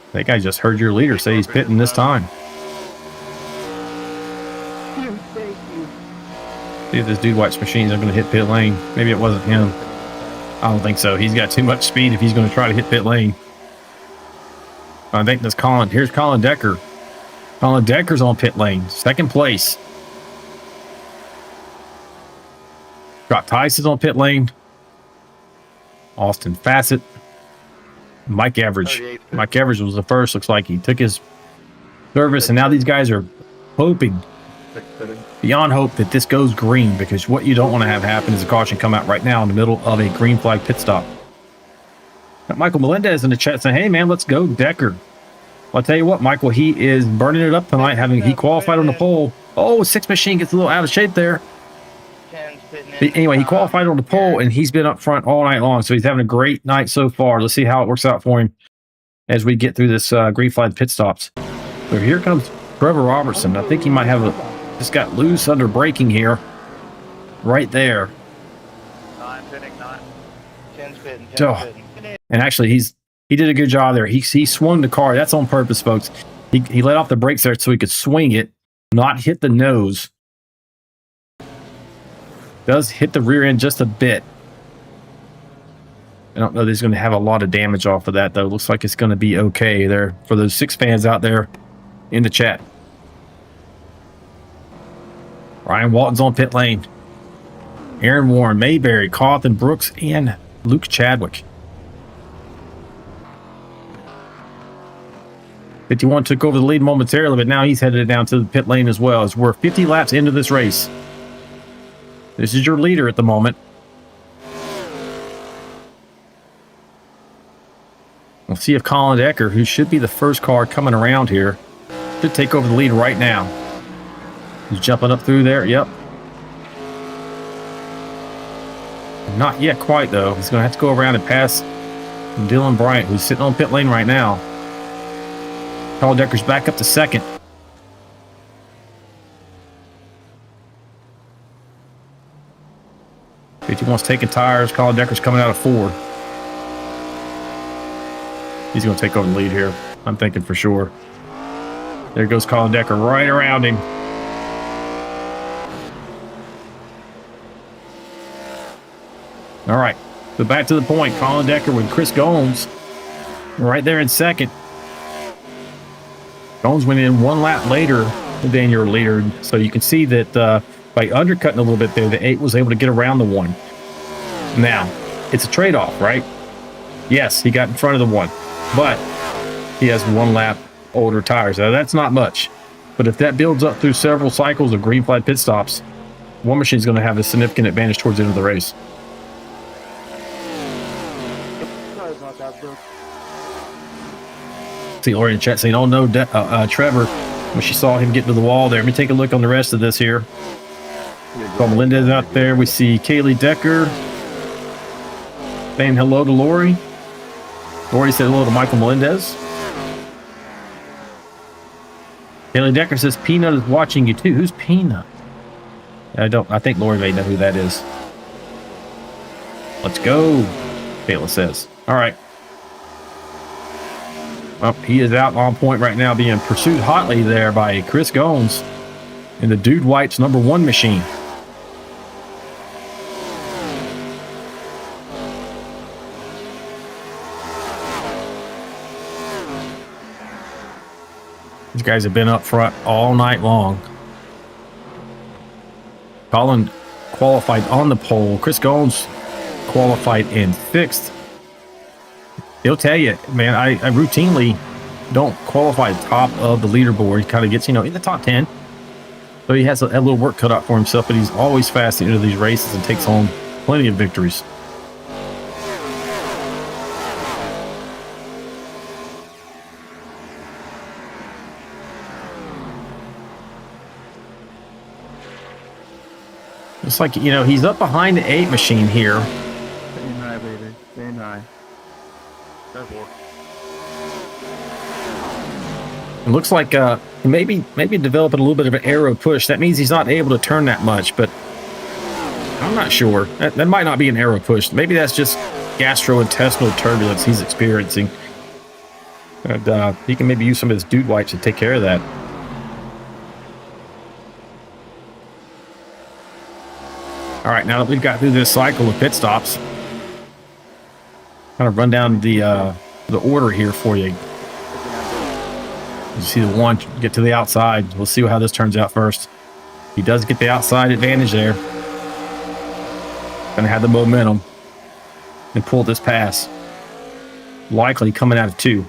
I think I just heard your leader say he's pitting this time. Thank you. See if this dude White's machines are going to hit pit lane. Maybe it wasn't him. I don't think so. He's got too much speed if he's going to try to hit pit lane. I think that's Colin. Here's Colin Decker. Colin Decker's on pit lane. Second place. Scott Tice is on pit lane. Austin Fassett. Mike Average. Mike Average was the first. Looks like he took his service, and now these guys are hoping, beyond hope, that this goes green, because what you don't want to have happen is a caution come out right now in the middle of a green flag pit stop. Got Michael Melendez in the chat saying, hey man, let's go Decker. Well, I'll tell you what, Michael, he is burning it up tonight, he qualified on the pole. Oh, Six Machine gets a little out of shape there. Anyway, he qualified on the pole, and he's been up front all night long, so he's having a great night so far. Let's see how it works out for him as we get through this green flag pit stops. So here comes Trevor Robertson. I think he might have just got loose under braking here. Right there. 9 pitting, 9. 10's pitting, 10's Oh. pitting. And actually, he did a good job there. He swung the car. That's on purpose, folks. He let off the brakes there so he could swing it, not hit the nose. Does hit the rear end just a bit. I don't know that he's going to have a lot of damage off of that, though. Looks like it's going to be okay there for those 6 fans out there in the chat. Ryan Walton's on pit lane. Aaron Warren, Mayberry, Cawthon, Brooks, and Luke Chadwick. 51 took over the lead momentarily, but now he's headed down to the pit lane as well, as we're 50 laps into this race. This is your leader at the moment. We'll see if Colin Decker, who should be the first car coming around here, should take over the lead right now. He's jumping up through there. Yep. Not yet quite, though. He's going to have to go around and pass Dylan Bryant, who's sitting on pit lane right now. Colin Decker's back up to second. Wants taking tires. Colin Decker's coming out of 4. He's going to take over the lead here. I'm thinking for sure. There goes Colin Decker right around him. All right. So back to the point. Colin Decker with Chris Gomes right there in second. Gomes went in 1 lap later than your leader. So you can see that by undercutting a little bit there, the 8 was able to get around the 1. Now, it's a trade-off, right? Yes, he got in front of the 1, but he has 1 lap older tires. Now, that's not much. But if that builds up through several cycles of green flag pit stops, one machine is going to have a significant advantage towards the end of the race. See Lori in chat saying, oh no, Trevor, when she saw him get to the wall there. Let me take a look on the rest of this here. Got Melendez out there. We see Kaylee Decker saying hello to Lori. Lori said hello to Michael Melendez. Kaylee Decker says Peanut is watching you too. Who's Peanut? I think Lori may know who that is. Let's go, Kayla says. All right. Well, he is out on point right now, being pursued hotly there by Chris Gomes in the Dude Wipes #1 machine. These guys have been up front all night long. Colin qualified on the pole. Chris Gomes qualified in 6th. He'll tell you, man, I routinely don't qualify top of the leaderboard. He kind of gets, in the top 10. So he has a little work cut out for himself, but he's always fast into these races and takes home plenty of victories. It's like, he's up behind the 8 machine here. Staying high, baby. Staying high. Careful. It looks like maybe developing a little bit of an aero push. That means he's not able to turn that much, but I'm not sure. That might not be an aero push. Maybe that's just gastrointestinal turbulence he's experiencing. And he can maybe use some of his Dude Wipes to take care of that. All right, now that we've got through this cycle of pit stops, kind of run down the order here for you. You see the 1 get to the outside. We'll see how this turns out first. He does get the outside advantage there. Gonna have the momentum and pull this pass. Likely coming out of 2.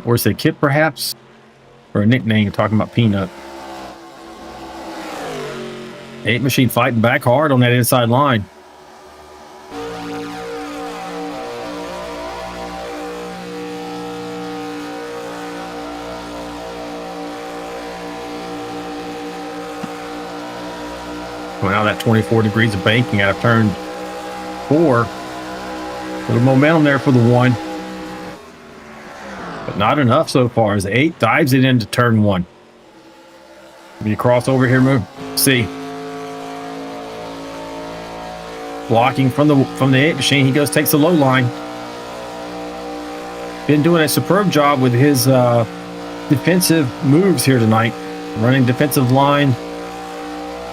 Or is it Kip perhaps? Or a nickname talking about Peanut. 8 machine fighting back hard on that inside line. Well, now that 24 degrees of banking out of turn 4. A little momentum there for the 1. But not enough so far as 8 dives it into turn 1. Can you cross over here, move? See. Blocking from the 8 machine. He takes the low line. Been doing a superb job with his defensive moves here tonight. Running defensive line.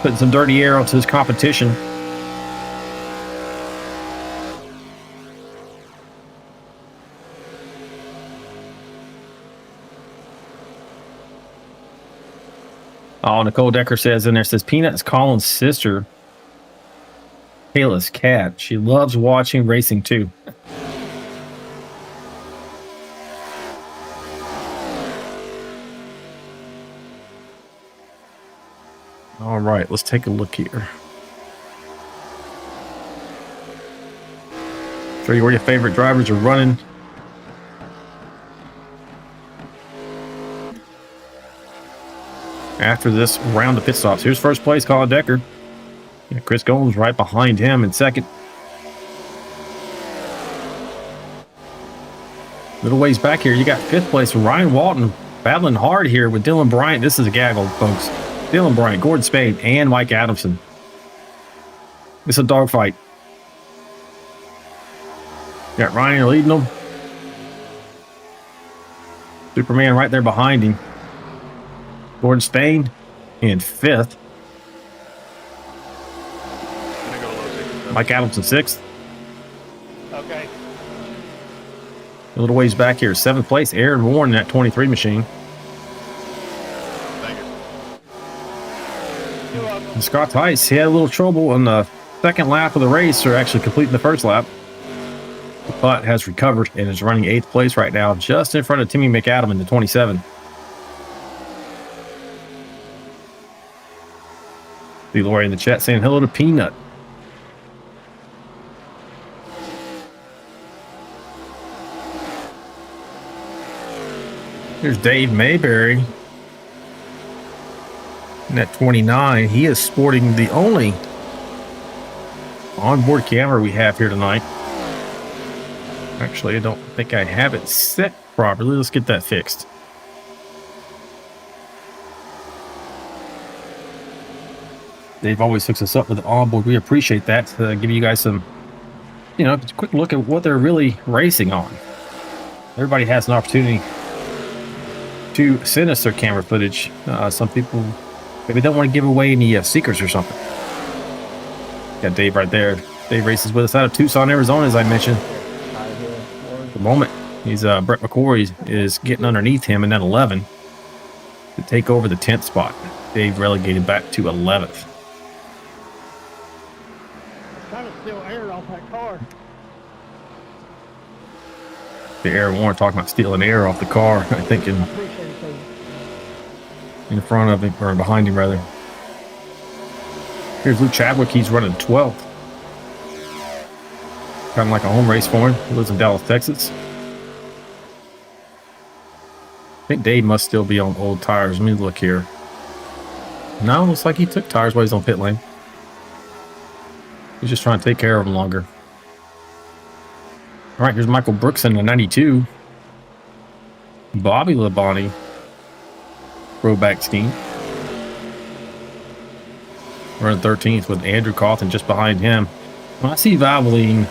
Putting some dirty air onto his competition. Oh, Nicole Decker says in there, says Peanut is Colin's sister. Kayla's cat. She loves watching racing too. All right, let's take a look here. Show you where your favorite drivers are running. After this round of pit stops, here's first place, Colin Decker. Yeah, Chris Gomes right behind him in second. Little ways back here, you got fifth place, Ryan Walton battling hard here with Dylan Bryant. This is a gaggle, folks. Dylan Bryant, Gordon Spade, and Mike Adamson. It's a dogfight. Got Ryan leading them. Superman right there behind him. Gordon Spain in fifth. Mike Adamson sixth. Okay. A little ways back here, seventh place, Aaron Warren in that 23 machine. And Scott Tice, he had a little trouble on the second lap of the race, or actually completing the first lap. But has recovered and is running eighth place right now, just in front of Timmy McAdam in the 27. See Lori in the chat saying hello to Peanut. Here's Dave Mayberry in that 29. He is sporting the only onboard camera we have here tonight. Actually, I don't think I have it set properly. Let's get that fixed. Dave always hooks us up with the onboard. We appreciate that. To give you guys some, a quick look at what they're really racing on. Everybody has an opportunity to send us their camera footage. Some people maybe don't want to give away any secrets or something. Got Dave right there. Dave races with us out of Tucson, Arizona, as I mentioned. At the moment, he's Brett McCoy is getting underneath him in that 11 to take over the 10th spot. Dave relegated back to 11th. Trying to steal air off that car. The Aaron Warren talking about stealing air off the car, I think in front of him, or behind him rather. Here's Luke Chadwick, he's running 12th. Kind of like a home race for him. He lives in Dallas, Texas. I think Dave must still be on old tires. Let me look here. No, looks like he took tires while he's on pit lane. He's just trying to take care of them longer. All right, here's Michael Brooks in the 92. Bobby Labonte, throwback scheme. Running 13th with Andrew Cawthon just behind him. When I see Valvoline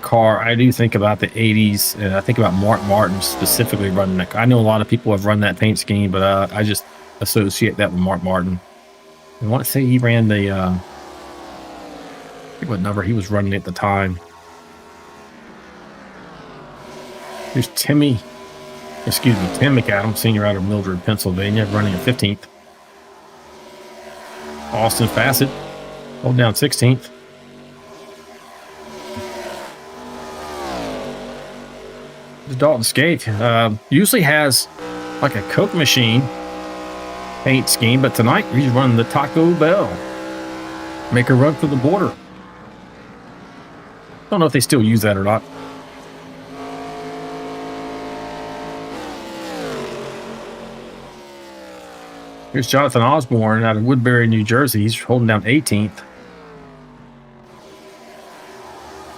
car, I do think about the 80s, and I think about Mark Martin specifically running that. I know a lot of people have run that paint scheme, but I just associate that with Mark Martin. I want to say he ran the, I think what number he was running at the time. Here's Tim McAdam, senior out of Mildred, Pennsylvania, running a 15th. Austin Fassett, hold down 16th. Dalton Scaife usually has like a Coke machine paint scheme, but tonight he's running the Taco Bell. Make a run for the border. Don't know if they still use that or not. Here's Jonathan Osborne out of Woodbury, New Jersey. He's holding down 18th.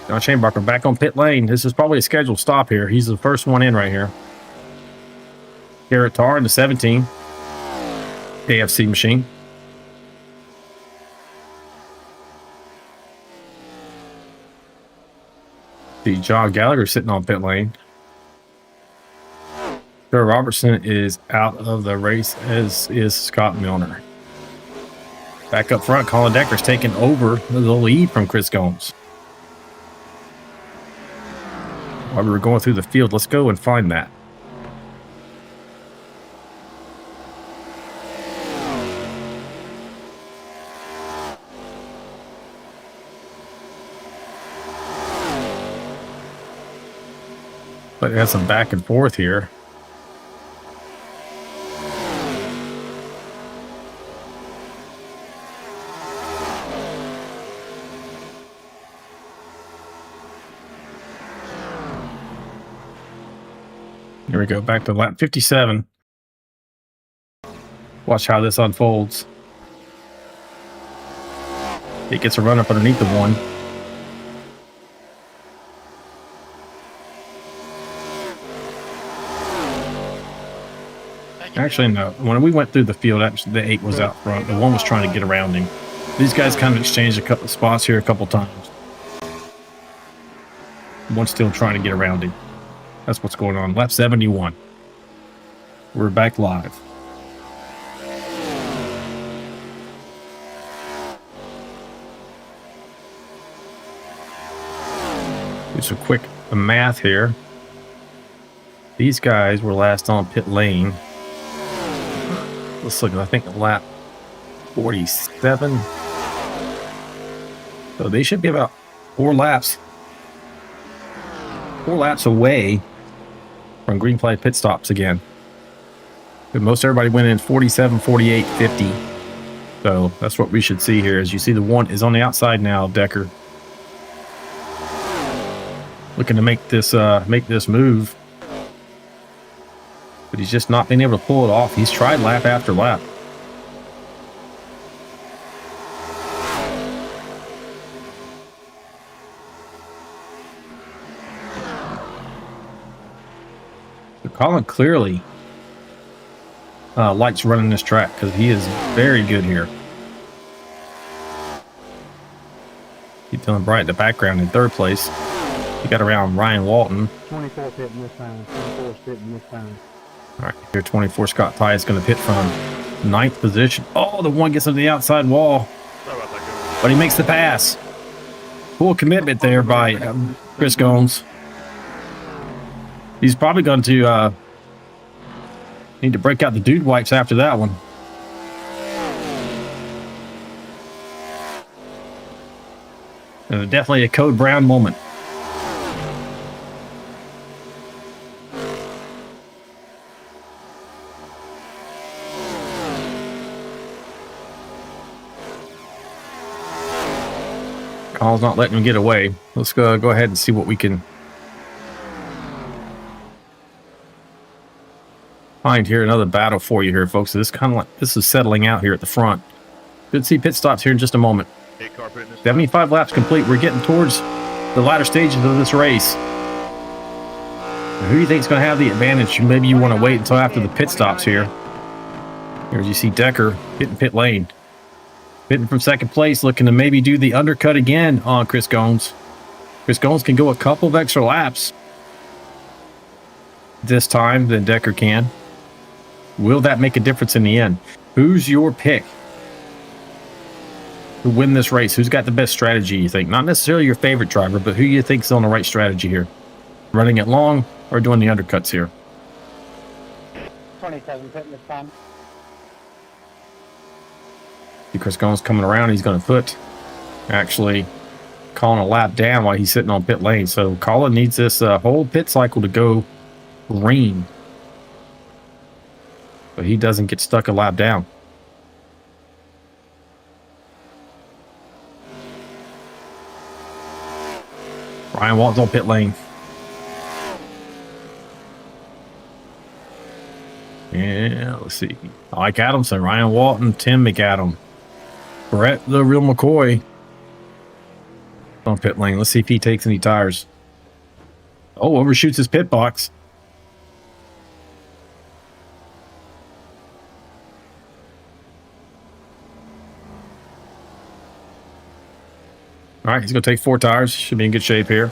John Chainbarker back on pit lane. This is probably a scheduled stop here. He's the first one in right here. Garrett Tarr in the 17. AFC machine. See John Gallagher sitting on pit lane. Joe Robertson is out of the race, as is Scott Milner. Back up front, Colin Decker's taking over the lead from Chris Gomes. While we were going through the field, let's go and find that. But it has some back and forth here. Here we go, back to lap 57. Watch how this unfolds. It gets a run up underneath the one. Actually, no. When we went through the field, actually, the 8 was out front. The 1 was trying to get around him. These guys kind of exchanged a couple of spots here a couple times. One's still trying to get around him. That's what's going on. Lap 71. We're back live. Do some quick math here. These guys were last on pit lane. Let's look at, I think, lap 47. So they should be about 4 laps away from green flag pit stops again. But most everybody went in 47, 48, 50. So that's what we should see here. As you see, the 1 is on the outside now, Decker. Looking to make this move. But he's just not been able to pull it off. He's tried lap after lap. So Colin clearly likes running this track because he is very good here. Keep Dylan Bryant in the background in 3rd place. He got around Ryan Walton. 24 pitting this time. 24 pitting this time. All right, here 24 Scott Ty is going to pit from 9th position. Oh, the 1 gets on the outside wall, but he makes the pass. Full commitment there by Chris Gomes. He's probably going to need to break out the dude wipes after that one. And definitely a Code Brown moment. Colin's not letting him get away. Let's go ahead and see what we can find here. Another battle for you here, folks. This kind of like this is settling out here at the front. Good to see pit stops here in just a moment. 75 laps complete. We're getting towards the latter stages of this race. Who do you think is going to have the advantage? Maybe you want to wait until after the pit stops here. Here you see Decker hitting pit lane. Hitting from 2nd place, looking to maybe do the undercut again on Chris Gomes. Chris Gomes can go a couple of extra laps this time than Decker can. Will that make a difference in the end? Who's your pick to win this race? Who's got the best strategy, you think? Not necessarily your favorite driver, but who you think is on the right strategy here? Running it long or doing the undercuts here? 27 pitting this time. See Chris Gomes coming around. He's going to put actually calling a lap down while he's sitting on pit lane. So Colin needs this whole pit cycle to go green, but he doesn't get stuck a lap down. Ryan Walton's on pit lane. Yeah, let's see. Mike Adamson, Ryan Walton, Tim McAdam, Brett the Real McCoy on pit lane. Let's see if he takes any tires. Oh, overshoots his pit box. All right, he's going to take 4 tires. Should be in good shape here.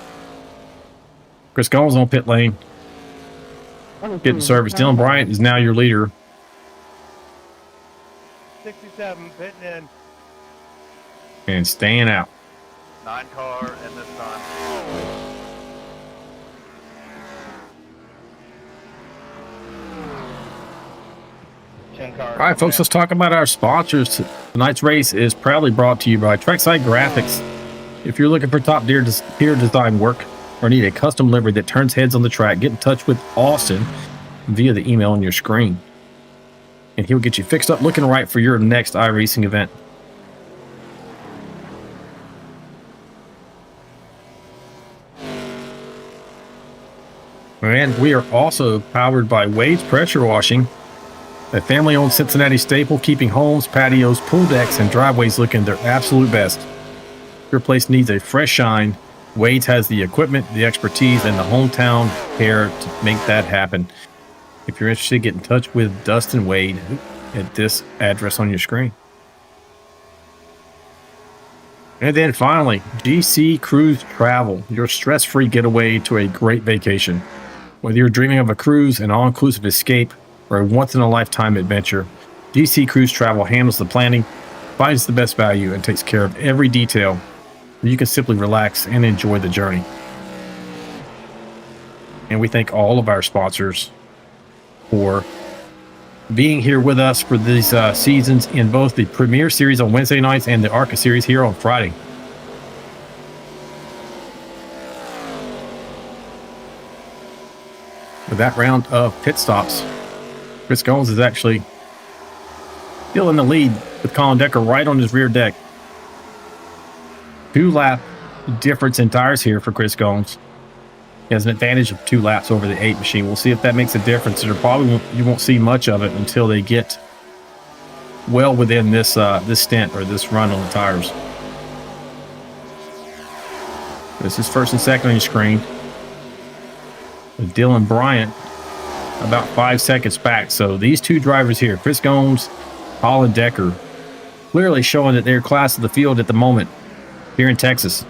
Chris Gomes on pit lane. Getting service. Dylan Bryant is now your leader. 67 pitting in. And staying out. 9 car in this time. All right, folks, let's talk about our sponsors. Tonight's race is proudly brought to you by Trackside Graphics. If you're looking for top-tier design work or need a custom livery that turns heads on the track, get in touch with Austin via the email on your screen, and he'll get you fixed up looking right for your next iRacing event. And we are also powered by Wade's Pressure Washing, a family-owned Cincinnati staple, keeping homes, patios, pool decks, and driveways looking their absolute best. If your place needs a fresh shine, Wade's has the equipment, the expertise, and the hometown care to make that happen. If you're interested, get in touch with Dustin Wade at this address on your screen. And then finally, GC Cruise Travel, your stress-free getaway to a great vacation. Whether you're dreaming of a cruise, an all-inclusive escape, or a once-in-a-lifetime adventure, GC Cruise Travel handles the planning, finds the best value, and takes care of every detail so you can simply relax and enjoy the journey. And we thank all of our sponsors for being here with us for these seasons in both the Premier Series on Wednesday nights and the ARCA Series here on Friday. With that round of pit stops, Chris Gomes is actually still in the lead with Colin Decker right on his rear deck. 2-lap difference in tires here for Chris Gomes. He has an advantage of 2 laps over the 8 machine. We'll see if that makes a difference. You won't see much of it until they get well within this this stint or this run on the tires. This is first and second on your screen, with Dylan Bryant about 5 seconds back. So these two drivers here, Chris Gomes, Colin Decker, clearly showing that they're class of the field at the moment here in Texas.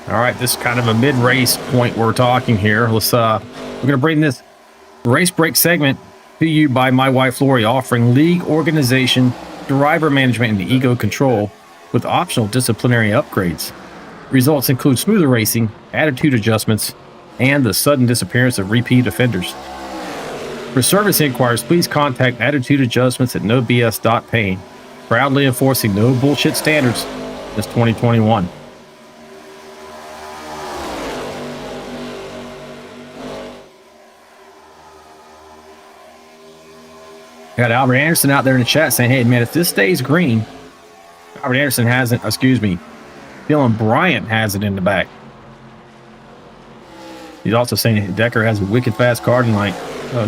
All right, this is kind of a mid-race point we're talking here. We're going to bring this race break segment to you by My Wife Lori, offering league organization, driver management, and ego control with optional disciplinary upgrades. Results include smoother racing, attitude adjustments, and the sudden disappearance of repeat offenders. For service inquiries, please contact Attitude Adjustments at nobs.pain, proudly enforcing no bullshit standards since 2021. Got Albert Anderson out there in the chat saying, hey, man, if this stays green, Albert Anderson hasn't, Dylan Bryant has it in the back. He's also saying Decker has a wicked fast car tonight.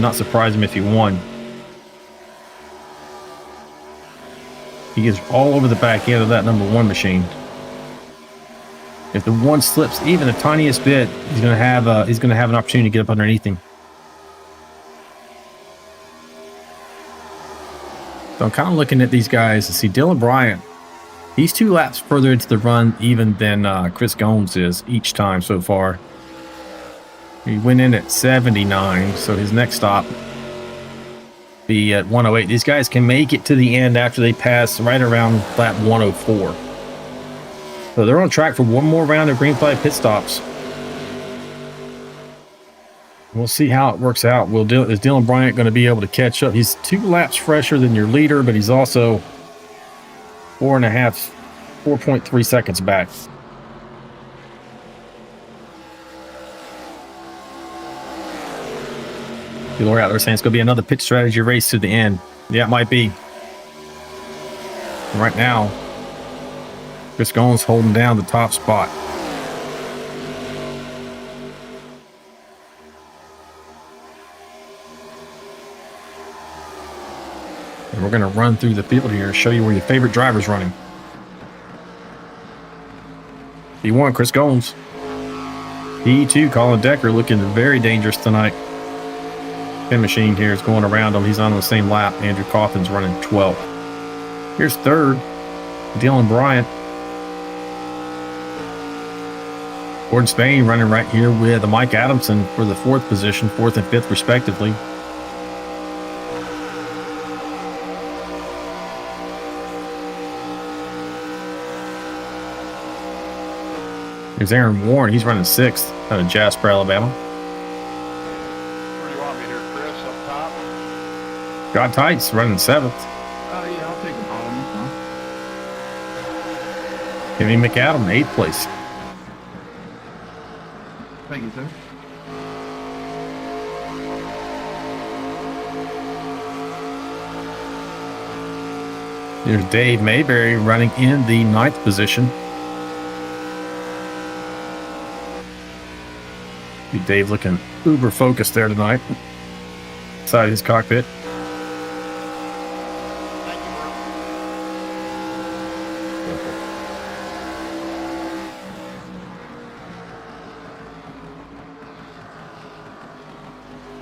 Not surprise him if he won. He is all over the back end of that number 1 machine. If the one slips even the tiniest bit, he's going to have an opportunity to get up underneath him. So I'm kind of looking at these guys to see Dylan Bryant. He's 2 laps further into the run even than Chris Gomes is each time so far. He went in at 79, so his next stop be at 108. These guys can make it to the end after they pass right around lap 104. So they're on track for one more round of green flag pit stops. We'll see how it works out. Is Dylan Bryant going to be able to catch up? He's 2 laps fresher than your leader, but he's also 4.3 seconds back. People are out there saying it's going to be another pit strategy race to the end. Yeah, it might be. Right now, Chris Gomes holding down the top spot. And we're going to run through the field here, show you where your favorite driver's running. P1, Chris Gomes. P2, Colin Decker, looking very dangerous tonight. Pin machine here is going around him. He's on the same lap. Andrew Coffin's running 12th. Here's 3rd, Dylan Bryant. Gordon Spain running right here with Mike Adamson for the 4th position, 4th and 5th respectively. There's Aaron Warren. He's running 6th out of Jasper, Alabama. Where do you want me here, Chris? Up top? God Tights running 7th. Oh, yeah, I'll take the bottom. Timmy McAdam, 8th place. Thank you, sir. There's Dave Mayberry running in the 9th position. Dave looking uber focused there tonight. Inside his cockpit.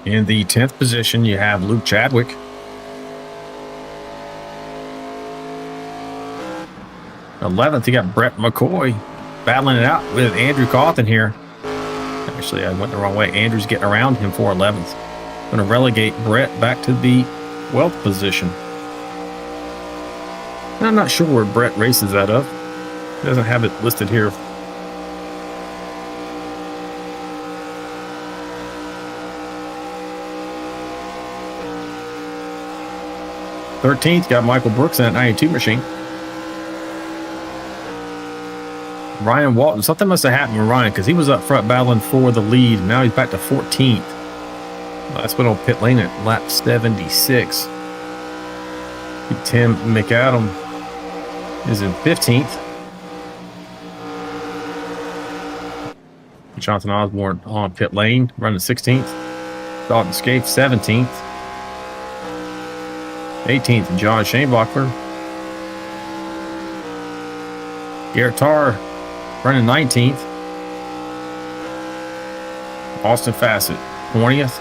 In the 10th position, you have Luke Chadwick. '11th, you got Brett McCoy battling it out with Andrew Cawthon here. Actually, I went the wrong way. Andrew's getting around him for 11th. Going to relegate Brett back to the 12th position. I'm not sure where Brett races out of. He doesn't have it listed here. '13th, got Michael Brooks in that 92 machine. Ryan Walton, something must have happened with Ryan because he was up front battling for the lead. Now he's back to 14th. That's been on pit lane at lap 76. Tim McAdam is in 15th. Jonathan Osborne on pit lane, running 16th. Dalton Scaife, 17th. 18th, John Schaenbachler. Garrett Tarr running 19th. Austin Fassett, 20th.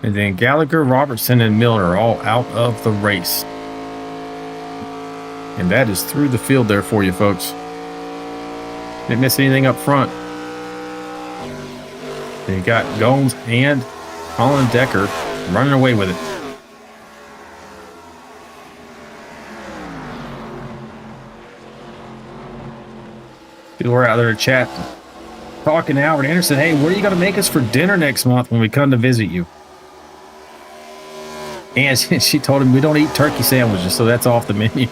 And then Gallagher, Robertson, and Miller all out of the race. And that is through the field there for you folks. Didn't miss anything up front. Then you got Gomes and Colin Decker running away with it. People are out there to chat, talking to Albert Anderson. Hey, where are you going to make us for dinner next month when we come to visit you? And she told him we don't eat turkey sandwiches, so that's off the menu.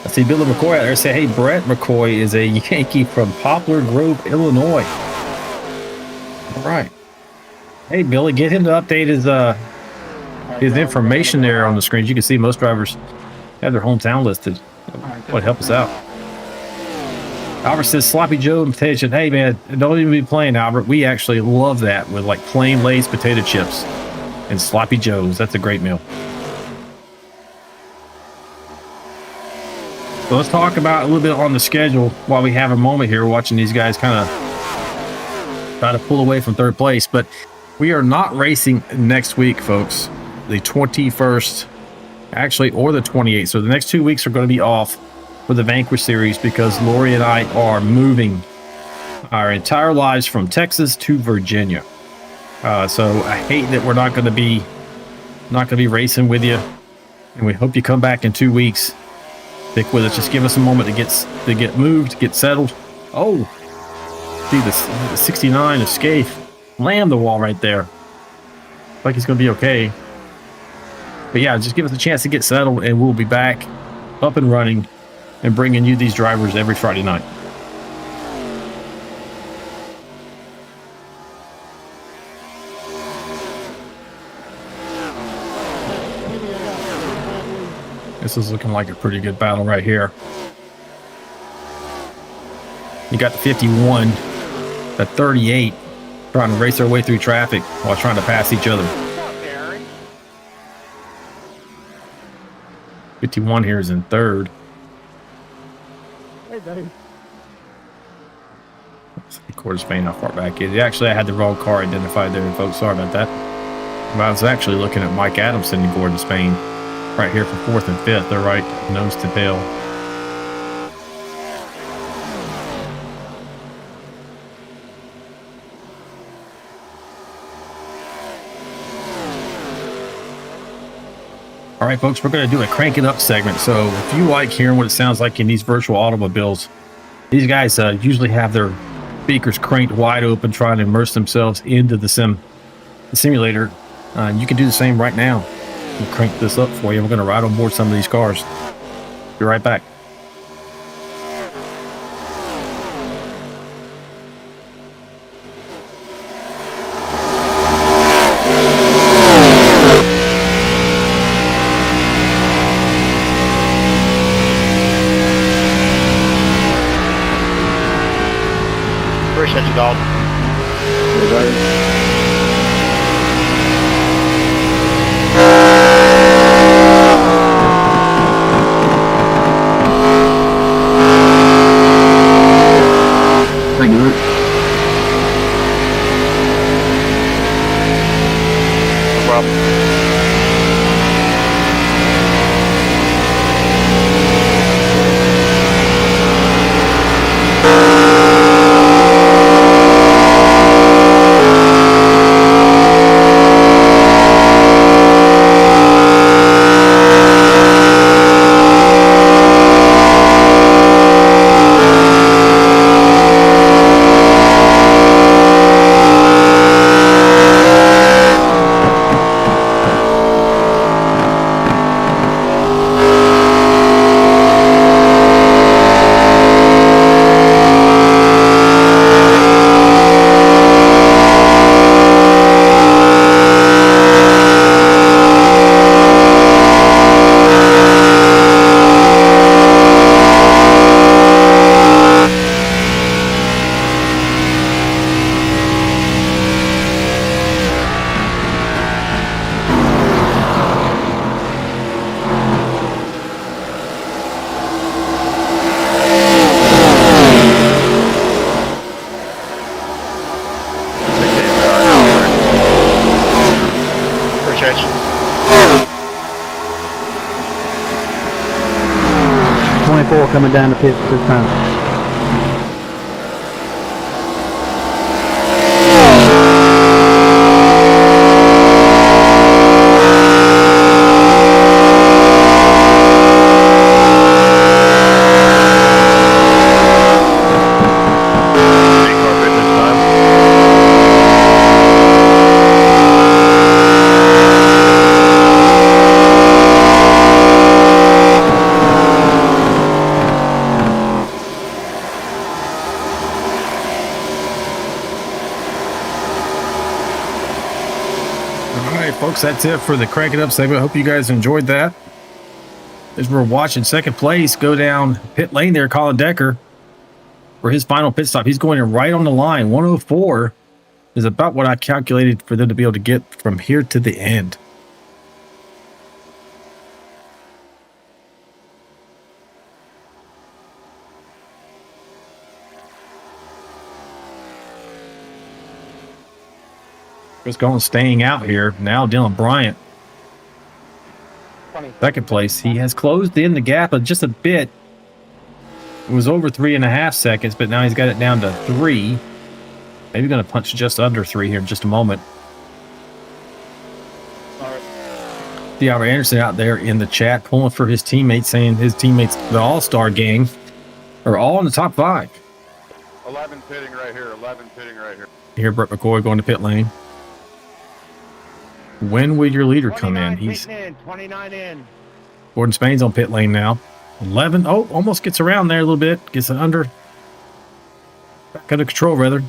I see Billy McCoy out there say, hey, Brett McCoy is a Yankee from Poplar Grove, Illinois. All right. Hey, Billy, get him to update his information there on the screen. You can see most drivers have their hometown listed. What help us out? Albert says sloppy Joe and potato chips. Hey man, don't even be playing, Albert. We actually love that with like plain Lay's potato chips and sloppy Joes. That's a great meal. So let's talk about a little bit on the schedule while we have a moment here watching these guys kind of try to pull away from third place. But we are not racing next week, folks. The 21st, actually, or the 28th. So the next 2 weeks are going to be off for the Vanquish Series because Lori and I are moving our entire lives from Texas to Virginia. So I hate that we're not going to be racing with you, and we hope you come back in 2 weeks. Stick with us. Just give us a moment to get moved, get settled. Oh, see the 69 of Scaife slammed the wall right there. Like he's going to be okay. But yeah, just give us a chance to get settled, and we'll be back up and running and bringing you these drivers every Friday night. This is looking like a pretty good battle right here. You got the 51, the 38, trying to race their way through traffic while trying to pass each other. 51 here is in third. Hey, Dave. Quarter Spain, how far back it is. Actually, I had the wrong car identified there, folks. Sorry about that. I was actually looking at Mike Adamson and Gordon Spain right here for 4th and 5th. They're right nose to tail. All right, folks, we're going to do a crank it up segment. So if you like hearing what it sounds like in these virtual automobiles, these guys usually have their speakers cranked wide open, trying to immerse themselves into the simulator. You can do the same right now. We'll crank this up for you. We're going to ride on board some of these cars. Be right back. Appreciate you, Dalton. Thank you, Luke. No problem. Appreciate you. 24 coming down the pits this time. Folks, that's it for the Crank It Up segment. Hope you guys enjoyed that. As we're watching second place go down pit lane there, Colin Decker, for his final pit stop. He's going in right on the line. 104 is about what I calculated for them to be able to get from here to the end. Chris going staying out here. Now Dylan Bryant, second place. He has closed in the gap of just a bit. It was over 3.5 seconds, but now he's got it down to 3. Maybe going to punch just under 3 here in just a moment. De'Ara Anderson out there in the chat pulling for his teammates, saying his teammates, the All-Star gang, are all in the top 5. 11 pitting right here. 11 pitting right here. Here, Brett McCoy going to pit lane. When will your leader come in? He's 29 in. Gordon Spain's on pit lane now. 11. Oh, almost gets around there a little bit. Gets it under. Back under control, rather.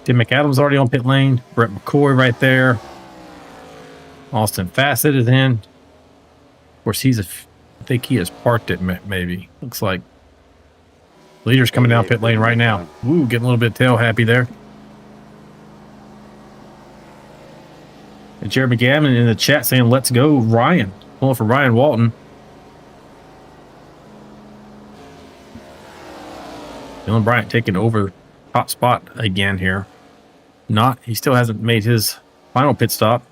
Tim McAdams already on pit lane. Brett McCoy right there. Austin Fassett is in. Of course, I think he has parked it, maybe. Looks like. Leader's coming down pit lane right now. Ooh, getting a little bit tail happy there. And Jeremy Gavin in the chat saying, let's go, Ryan. Pulling for Ryan Walton. Dylan Bryant taking over top spot again here. He still hasn't made his final pit stop.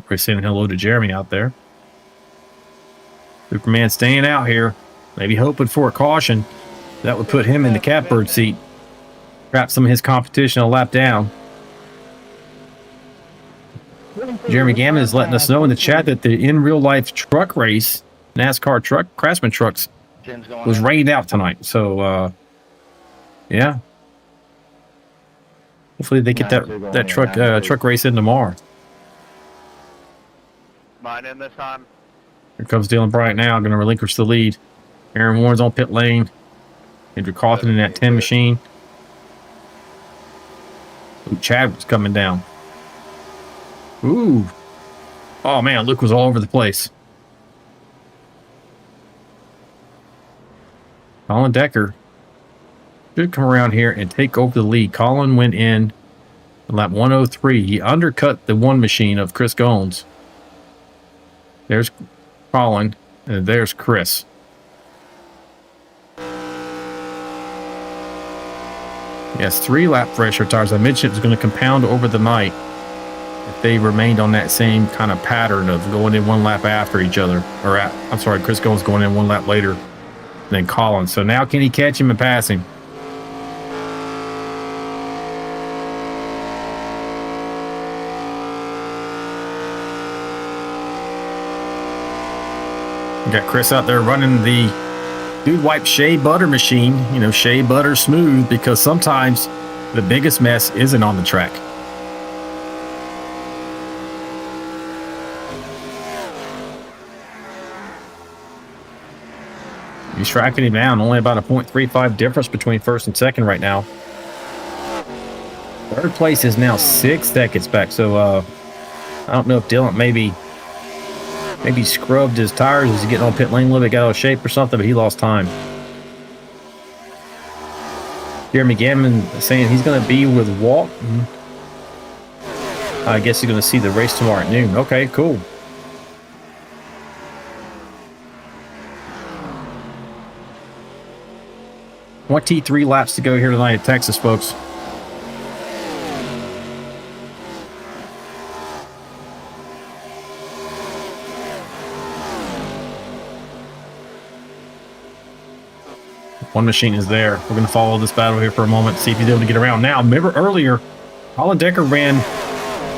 We're saying hello to Jeremy out there. Superman staying out here. Maybe hoping for a caution. That would put him in the catbird seat. Perhaps some of his competition a lap down. Jeremy Gammon is letting us know in the chat that the in real life truck race, NASCAR truck, Craftsman trucks, was rained out tonight. So, yeah. Hopefully they get that truck race in tomorrow. Mine in this time. Here comes Dylan Bryant now, going to relinquish the lead. Aaron Warren's on pit lane. Andrew Cawthon in that 10 machine. Ooh, Chad was coming down. Ooh. Oh, man, Luke was all over the place. Colin Decker should come around here and take over the lead. Colin went in lap 103. He undercut the one machine of Chris Goins. There's Colin, and there's Chris. Yes, 3 lap fresher tires. I mentioned it was going to compound over the night if they remained on that same kind of pattern of going in 1 lap after each other. I'm sorry, Chris Goins going in 1 lap later than Colin. So now can he catch him and pass him? We got Chris out there running the Dude Wipe Shea Butter machine. You know, Shea Butter smooth, because sometimes the biggest mess isn't on the track. He's tracking him down. Only about a 0.35 difference between first and second right now. Third place is now 6 seconds back. So I don't know if Dylan maybe scrubbed his tires as he's getting on pit lane a little bit, got out of shape or something, but he lost time. Jeremy Gammon saying he's going to be with Walton. I guess he's going to see the race tomorrow at noon. Okay, cool. T3 laps to go here tonight at Texas, folks. One machine is there. We're going to follow this battle here for a moment, see if he's able to get around. Now, remember earlier, Colin Decker ran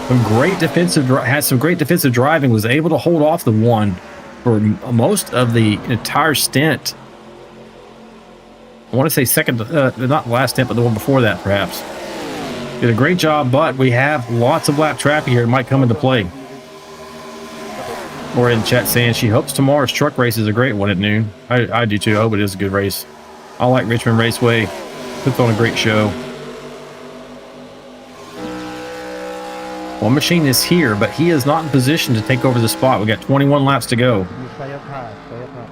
some great defensive, had some great defensive driving, was able to hold off the one for most of the entire stint. I want to say second, not the last stint, but the one before that, perhaps. Did a great job, but we have lots of lap traffic here. It might come into play. Or in chat saying she hopes tomorrow's truck race is a great one at noon. I do too. I hope it is a good race. I like Richmond Raceway. Puts on a great show. One machine is here, but he is not in position to take over the spot. We got 21 laps to go. You stay up high, stay up high.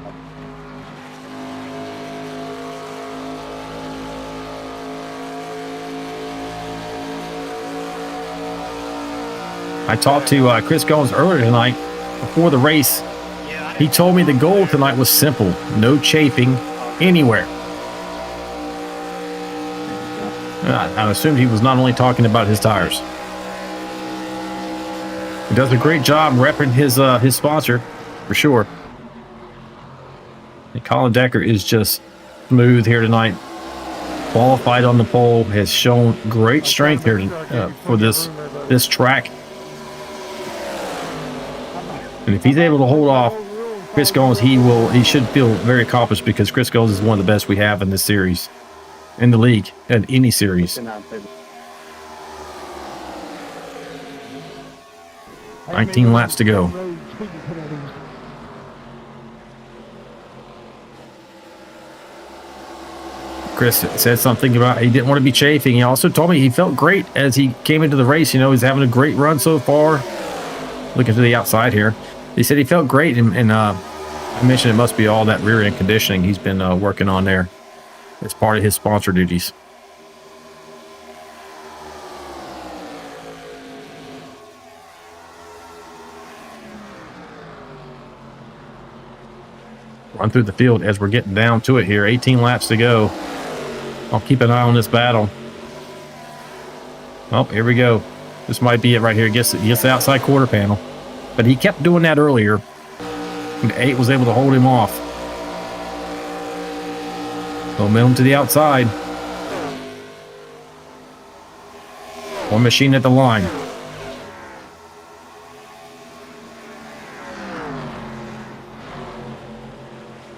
I talked to Chris Goins earlier tonight before the race. He told me the goal tonight was simple. No chafing anywhere. I assumed he was not only talking about his tires. He does a great job repping his sponsor, for sure. And Colin Decker is just smooth here tonight. Qualified on the pole, has shown great strength here for this track. And if he's able to hold off Chris Goins, he should feel very accomplished, because Chris Goins is one of the best we have in this series, in the league, in any series. 19 laps to go. Chris said something about he didn't want to be chafing. He also told me he felt great as he came into the race. You know, he's having a great run so far. Looking to the outside here. He said he felt great, and I mentioned it must be all that rear end conditioning he's been working on there. It's part of his sponsor duties. Run through the field as we're getting down to it here. 18 laps to go. I'll keep an eye on this battle. Oh, here we go. This might be it right here. Gets the outside quarter panel. But he kept doing that earlier. And 8 was able to hold him off. Momentum to the outside. One machine at the line.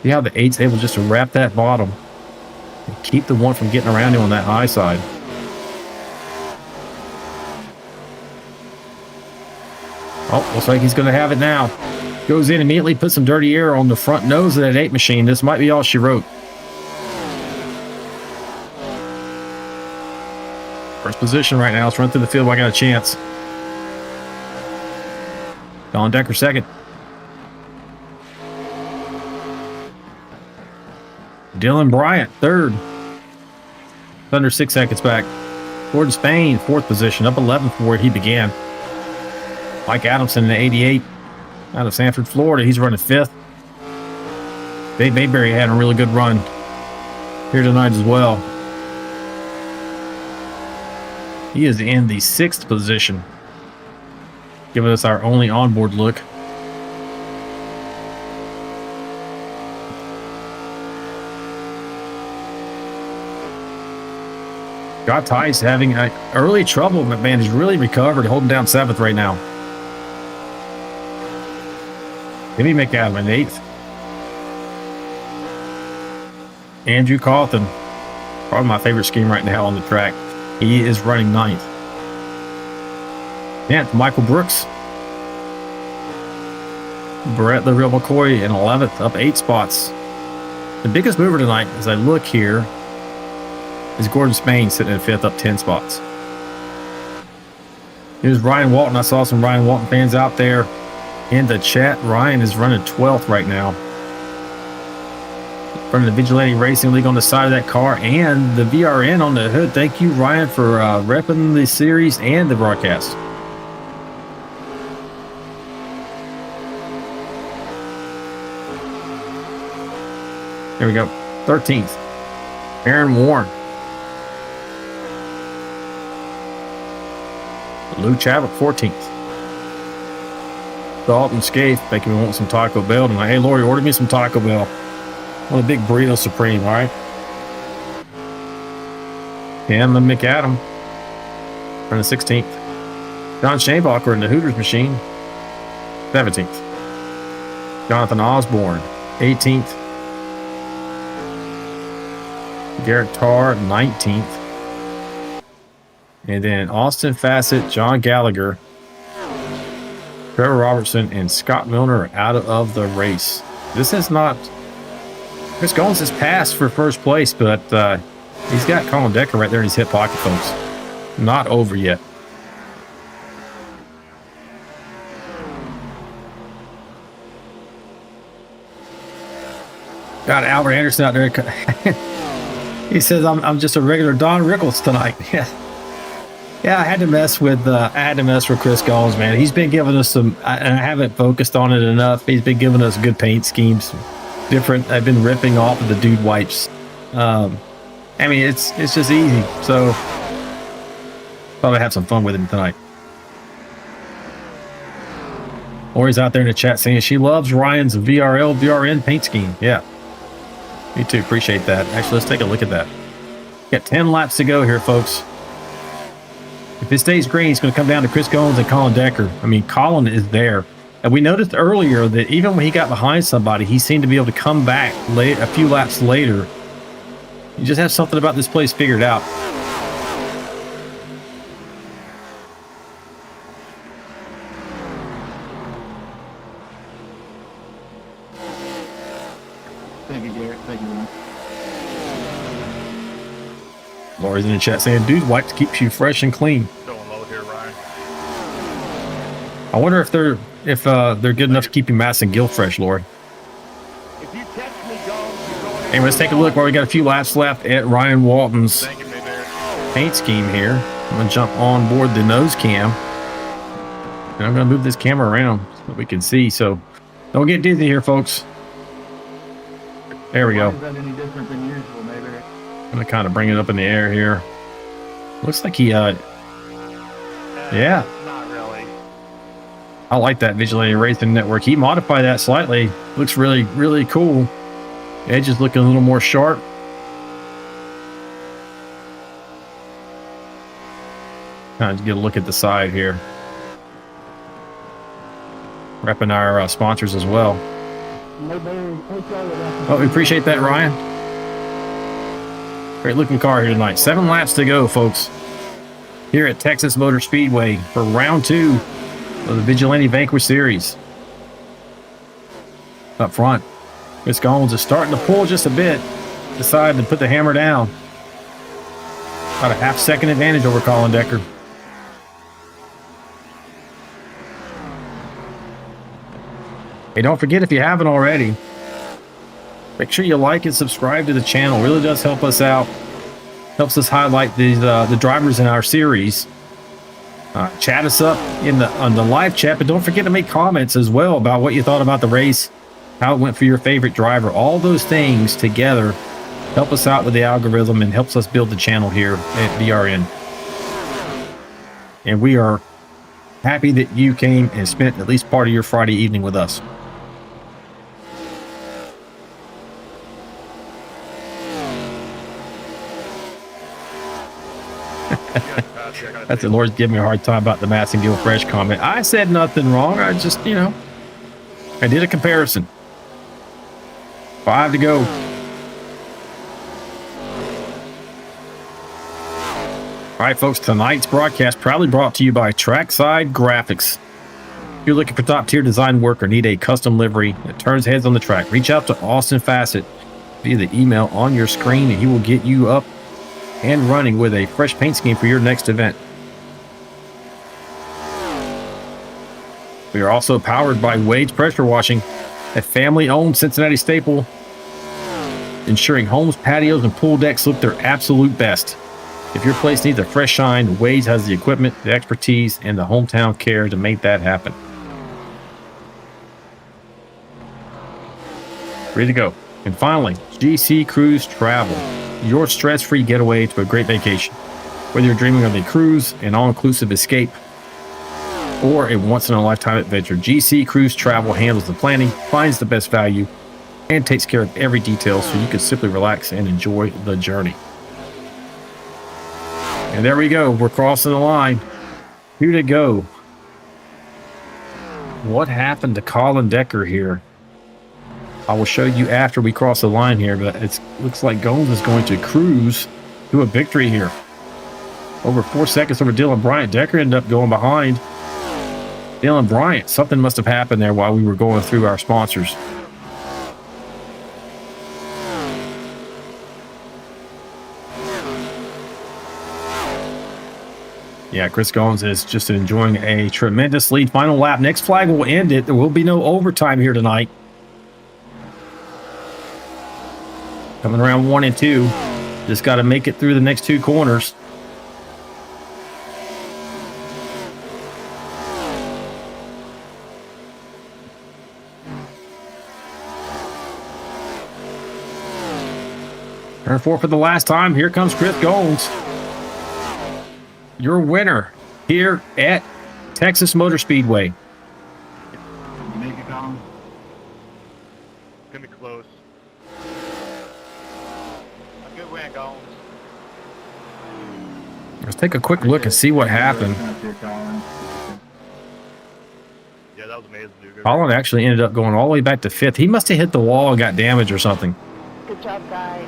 See how the 8's able just to wrap that bottom and keep the one from getting around him on that high side. Oh, looks like he's going to have it now. Goes in immediately, puts some dirty air on the front nose of that 8 machine. This might be all she wrote. First position right now. Let's run through the field while I got a chance. Colin Decker second. Dylan Bryant, third. Under 6 seconds back. Gordon Spain, fourth position, up 11 from where he began. Mike Adamson in the 88 out of Sanford, Florida. He's running fifth. Dave Mayberry had a really good run here tonight as well. He is in the 6th position, giving us our only onboard look. Scott Tice having early trouble, but man, he's really recovered, holding down 7th right now. Timmy McAdam in 8th. Andrew Cawthon, probably my favorite scheme right now on the track. He is running 9th. 10th, Michael Brooks. Brett the Real McCoy in 11th, up 8 spots. The biggest mover tonight, as I look here, is Gordon Spain sitting in 5th, up 10 spots. Here's Ryan Walton. I saw some Ryan Walton fans out there in the chat. Ryan is running 12th right now. From the Vigilante Racing League on the side of that car and the VRN on the hood. Thank you, Ryan, for repping the series and the broadcast. There we go. 13th, Aaron Warren. Lou Chadwick, 14th. Dalton Scaife making me want some Taco Bell tonight. Hey, Lori, order me some Taco Bell. Want a big burrito supreme, all right? Cameron McAdam running 16th. John Shanebacher in the Hooters machine, 17th. Jonathan Osborne, 18th. Garrett Tarr, 19th. And then Austin Fassett, John Gallagher, Trevor Robertson, and Scott Milner are out of the race. This is not... Chris Goins has passed for first place, but he's got Colin Decker right there in his hip pocket, folks. Not over yet. Got Albert Anderson out there. He says, I'm just a regular Don Rickles tonight. Yeah, I had to mess with Chris Goins, man. He's been giving us some, and I haven't focused on it enough. He's been giving us good paint schemes. Different. I've been ripping off of the dude wipes. I mean, it's just easy. So thought I'd have some fun with him tonight. Lori's out there in the chat saying she loves Ryan's VRN paint scheme. Yeah, me too. Appreciate that. Actually, let's take a look at that. Got 10 laps to go here, folks. If it stays green, it's going to come down to Chris Goins and Colin Decker. I mean, Colin is there. And we noticed earlier that even when he got behind somebody, he seemed to be able to come back late, a few laps later. You just have something about this place figured out. Thank you, Garrett. Thank you, man. Lori's in the chat saying, dude, wipes keeps you fresh and clean. Going low here, Ryan. I wonder if they're good enough to keep you Mass and Gill fresh, Lori. If you catch me, go. Anyway, let's take a look. Where we got a few laps left at Ryan Walton's Thank you, Mayberry. paint scheme here. I'm going to jump on board the nose cam. And I'm going to move this camera around so we can see. So don't get dizzy here, folks. There we go. Why is that any different than usual, Mayberry? I'm going to kind of bring it up in the air here. Looks like he, yeah. Not really. I like that Vigilante Racing Network. He modified that slightly. Looks really, really cool. Edge is looking a little more sharp. Kind of get a look at the side here. Repping our sponsors as well. Oh, we appreciate that, Ryan. Great looking car here tonight. 7 laps to go, folks. Here at Texas Motor Speedway for round 2 of the Vigilante Vanquish Series. Up front, Chris Goins is starting to pull just a bit. Decided to put the hammer down. About a half-second advantage over Colin Decker. Hey, don't forget, if you haven't already, Make sure you like and subscribe to the channel. It really does help us out. Helps us highlight the drivers in our series. Chat us up on the live chat, but don't forget to make comments as well about what you thought about the race, how it went for your favorite driver. All those things together help us out with the algorithm and helps us build the channel here at VRN. And we are happy that you came and spent at least part of your Friday evening with us. That's the Lord's giving me a hard time about the Massengill Fresh comment. I said nothing wrong. I just, you know, I did a comparison. 5 to go. All right, folks, tonight's broadcast proudly brought to you by Trackside Graphics. If you're looking for top-tier design work or need a custom livery that turns heads on the track, reach out to Austin Fassett via the email on your screen, and he will get you up and running with a fresh paint scheme for your next event. We are also powered by Wade's Pressure Washing, a family-owned Cincinnati staple, ensuring homes, patios, and pool decks look their absolute best. If your place needs a fresh shine, Wade's has the equipment, the expertise, and the hometown care to make that happen. Ready to go. And finally, GC Cruise Travel, your stress-free getaway to a great vacation. Whether you're dreaming of a cruise, an all-inclusive escape, or a once-in-a-lifetime adventure, GC Cruise Travel handles the planning, finds the best value, and takes care of every detail so you can simply relax and enjoy the journey. And there we go. We're crossing the line. Here to go. What happened to Colin Decker here? I will show you after we cross the line here, but it looks like Gomes is going to cruise to a victory here. Over 4 seconds over Dylan Bryant. Decker ended up going behind Dylan Bryant. Something must have happened there while we were going through our sponsors. Yeah, Chris Gomes is just enjoying a tremendous lead. Final lap. Next flag will end it. There will be no overtime here tonight. Coming around 1 and 2. Just got to make it through the next 2 corners. Turn 4 for the last time. Here comes Chris Gomes. Your winner here at Texas Motor Speedway. Make it down. Gonna be close. A good win, Gomes. Let's take a quick look and see what happened. Yeah, that was amazing, dude. Colin actually ended up going all the way back to 5th. He must have hit the wall and got damaged or something. Good job, guys.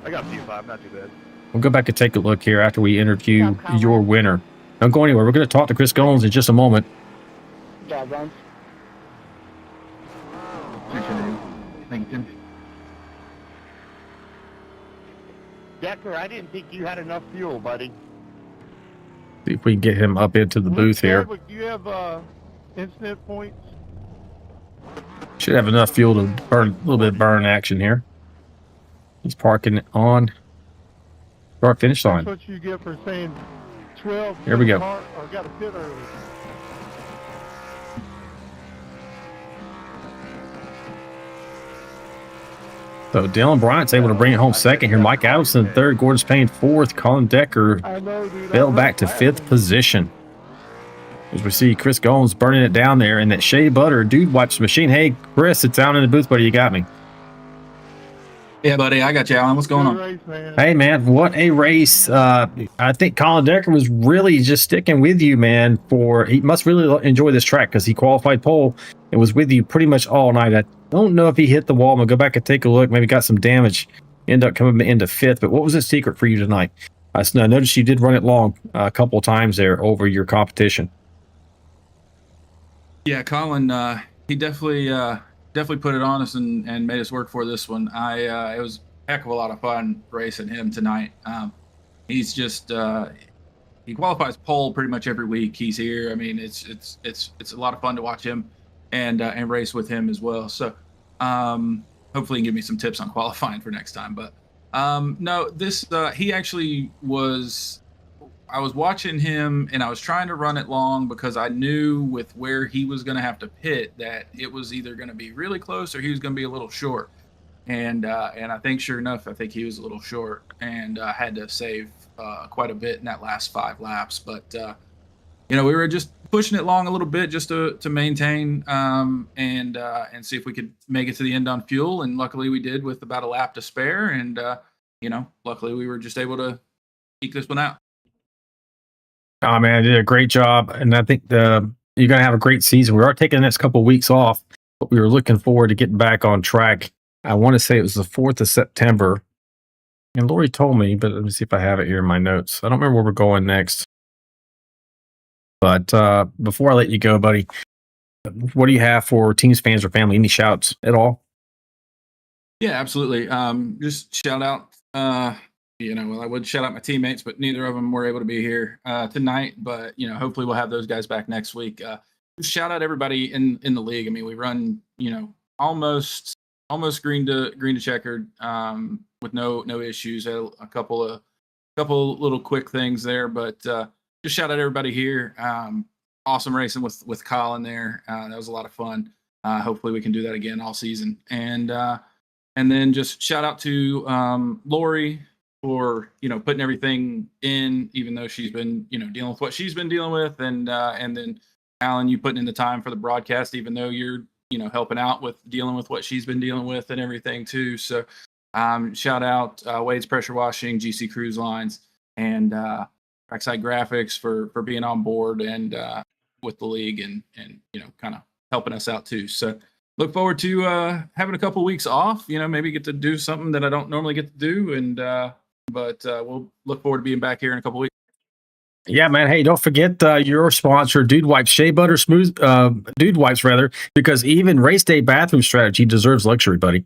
I got P5, not too bad. We'll go back and take a look here after we interview your winner. Don't go anywhere. We're going to talk to Chris Gomes in just a moment. Good job, Bones. Thank you. Decker, I didn't think you had enough fuel, buddy. See if we can get him up into the booth here. Do you have incident points? Should have enough fuel to burn a little bit of burn action here. He's parking on start finish line. That's what you get for saying 12. Here we go. Or got to pit early. So Dylan Bryant's able to bring it home second here. Mike Adelson third. Gordon Payne fourth. Colin Decker I know, dude. fell back to 5th position. As we see Chris Gomes burning it down there, and that Shea Butter dude watch machine. Hey Chris, it's down in the booth, buddy. You got me. Yeah, buddy, I got you, Alan. What's going on? Race, man. Hey man, what a race. I think Colin Decker was really just sticking with you, man. He must really enjoy this track because he qualified pole and was with you pretty much all night. I don't know if he hit the wall. I'm gonna go back and take a look. Maybe got some damage. End up coming into 5th. But what was the secret for you tonight? I noticed you did run it long a couple of times there over your competition. Yeah, Colin, he definitely put it on us and made us work for this one. It was a heck of a lot of fun racing him tonight. He's just he qualifies pole pretty much every week he's here. I mean, it's a lot of fun to watch him and race with him as well. So Hopefully, he can give me some tips on qualifying for next time. But no, this he actually was. I was watching him, and I was trying to run it long because I knew with where he was going to have to pit that it was either going to be really close or he was going to be a little short. And I think sure enough, I think he was a little short and had to save quite a bit in that last 5 laps. But we were just pushing it along a little bit just to maintain and see if we could make it to the end on fuel. And luckily we did with about a lap to spare. And luckily we were just able to eke this one out. Oh man, you did a great job, and I think you're going to have a great season. We are taking the next couple of weeks off, but we were looking forward to getting back on track. I want to say it was the 4th of September, and Lori told me, but let me see if I have it here in my notes. I don't remember where we're going next. But before I let you go, buddy, what do you have for teams, fans, or family? Any shouts at all? Yeah, absolutely. Just shout out. I would shout out my teammates, but neither of them were able to be here tonight. But hopefully we'll have those guys back next week. Just shout out everybody in the league. I mean, we run almost green to checkered with no issues. Had a couple little quick things there, but just shout out everybody here. Awesome racing with Colin there. That was a lot of fun. Hopefully we can do that again all season. And then just shout out to Lori for putting everything in, even though she's been dealing with what she's been dealing with, and then Alan, you putting in the time for the broadcast, even though you're helping out with dealing with what she's been dealing with and everything too. So shout out Wade's Pressure Washing, GC Cruise Lines, and Trackside Graphics for being on board and with the league and kind of helping us out too. So look forward to having a couple weeks off. Maybe get to do something that I don't normally get to do, and but we'll look forward to being back here in a couple weeks. Yeah, man. Hey, don't forget your sponsor, Dude Wipes, Shea Butter Smooth, Dude Wipes rather, because even race day bathroom strategy deserves luxury, buddy.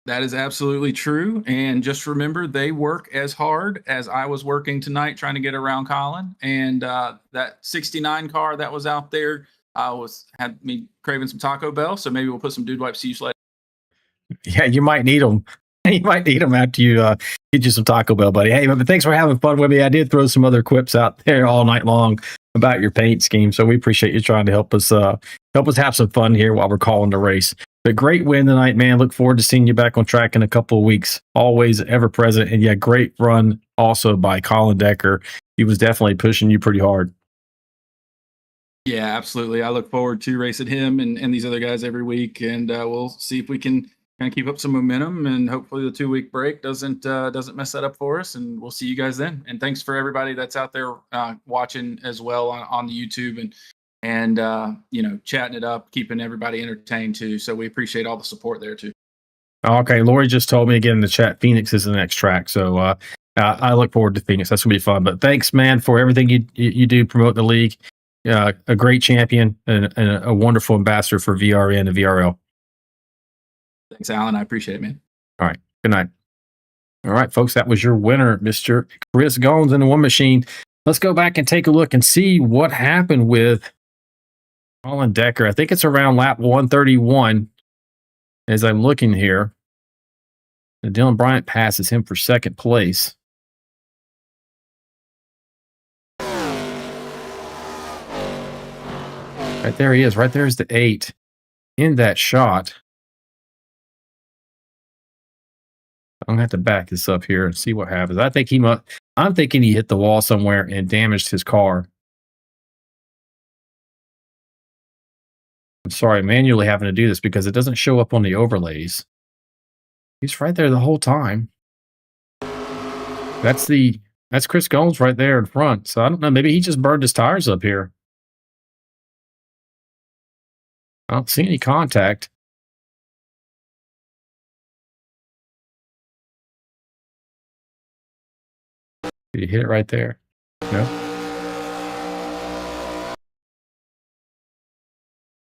That is absolutely true. And just remember, they work as hard as I was working tonight trying to get around Colin. And that 69 car that was out there had me craving some Taco Bell. So maybe we'll put some Dude Wipes to use later. Yeah, you might need them. You might need them after you get you some Taco Bell, buddy. Hey, but thanks for having fun with me. I did throw some other quips out there all night long about your paint scheme, so we appreciate you trying to help us have some fun here while we're calling the race. But great win tonight, man. Look forward to seeing you back on track in a couple of weeks. Always ever present, and yeah, great run also by Colin Decker. He was definitely pushing you pretty hard. Yeah, absolutely. I look forward to racing him and these other guys every week, and we'll see if we can kind of keep up some momentum, and hopefully the 2-week break doesn't mess that up for us. And we'll see you guys then. And thanks for everybody that's out there watching as well on the YouTube and chatting it up, keeping everybody entertained too. So we appreciate all the support there too. Okay, Lori just told me again in the chat, Phoenix is the next track. So I look forward to Phoenix. That's gonna be fun. But thanks, man, for everything you do promote the league. A great champion and a wonderful ambassador for VRN and VRL. Thanks, Alan. I appreciate it, man. All right. Good night. All right, folks. That was your winner, Mr. Chris Goins in the One Machine. Let's go back and take a look and see what happened with Colin Decker. I think it's around lap 131 as I'm looking here. And Dylan Bryant passes him for second place. Right there he is. Right there is the 8 in that shot. I'm gonna have to back this up here and see what happens. I'm thinking he hit the wall somewhere and damaged his car. I'm sorry, manually having to do this because it doesn't show up on the overlays. He's right there the whole time. That's Chris Goins right there in front. So I don't know. Maybe he just burned his tires up here. I don't see any contact. Did he hit it right there? No.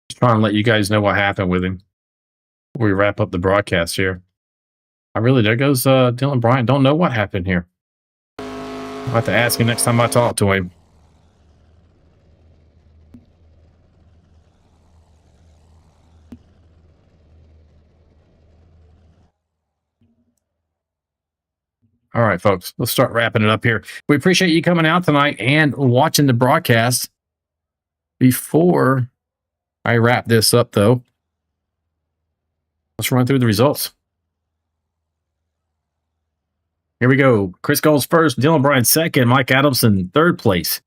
Just trying to let you guys know what happened with him before we wrap up the broadcast here. There goes Dylan Bryant. Don't know what happened here. I'll have to ask him next time I talk to him. All right, folks, let's start wrapping it up here. We appreciate you coming out tonight and watching the broadcast. Before I wrap this up, though, let's run through the results. Here we go. Chris Gold's first, Dylan Bryan second, Mike Adamson third place,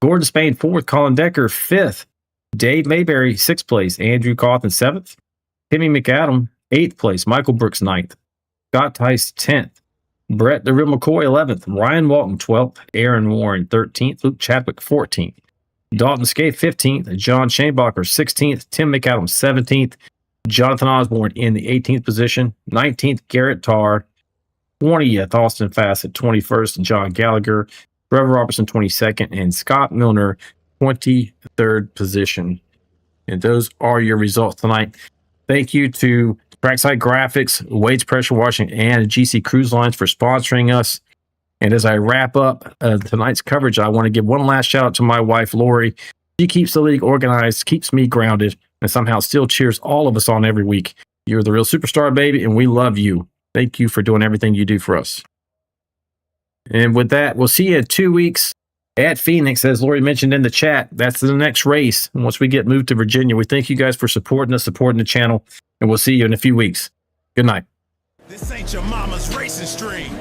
Gordon Spain fourth, Colin Decker fifth, Dave Mayberry sixth place, Andrew Cawthon seventh, Timmy McAdam eighth place, Michael Brooks ninth, Scott Tice 10th, Brett the Real McCoy 11th, Ryan Walton 12th, Aaron Warren 13th, Luke Chadwick 14th, Dalton Skate 15th, John Shanebacher 16th, Tim McAdam 17th, Jonathan Osborne in the 18th position, 19th Garrett Tarr, 20th Austin Fassett 21st, and John Gallagher, Trevor Robertson 22nd, and Scott Milner 23rd position. And those are your results tonight. Thank you to Trackside Graphics, Wade's Pressure Washing, and GC Cruise Lines for sponsoring us. And as I wrap up tonight's coverage, I want to give one last shout out to my wife, Lori. She keeps the league organized, keeps me grounded, and somehow still cheers all of us on every week. You're the real superstar, baby, and we love you. Thank you for doing everything you do for us. And with that, we'll see you in 2 weeks at Phoenix, as Lori mentioned in the chat. That's the next race. And once we get moved to Virginia, we thank you guys for supporting us, supporting the channel, and we'll see you in a few weeks. Good night. This ain't your mama's racing stream.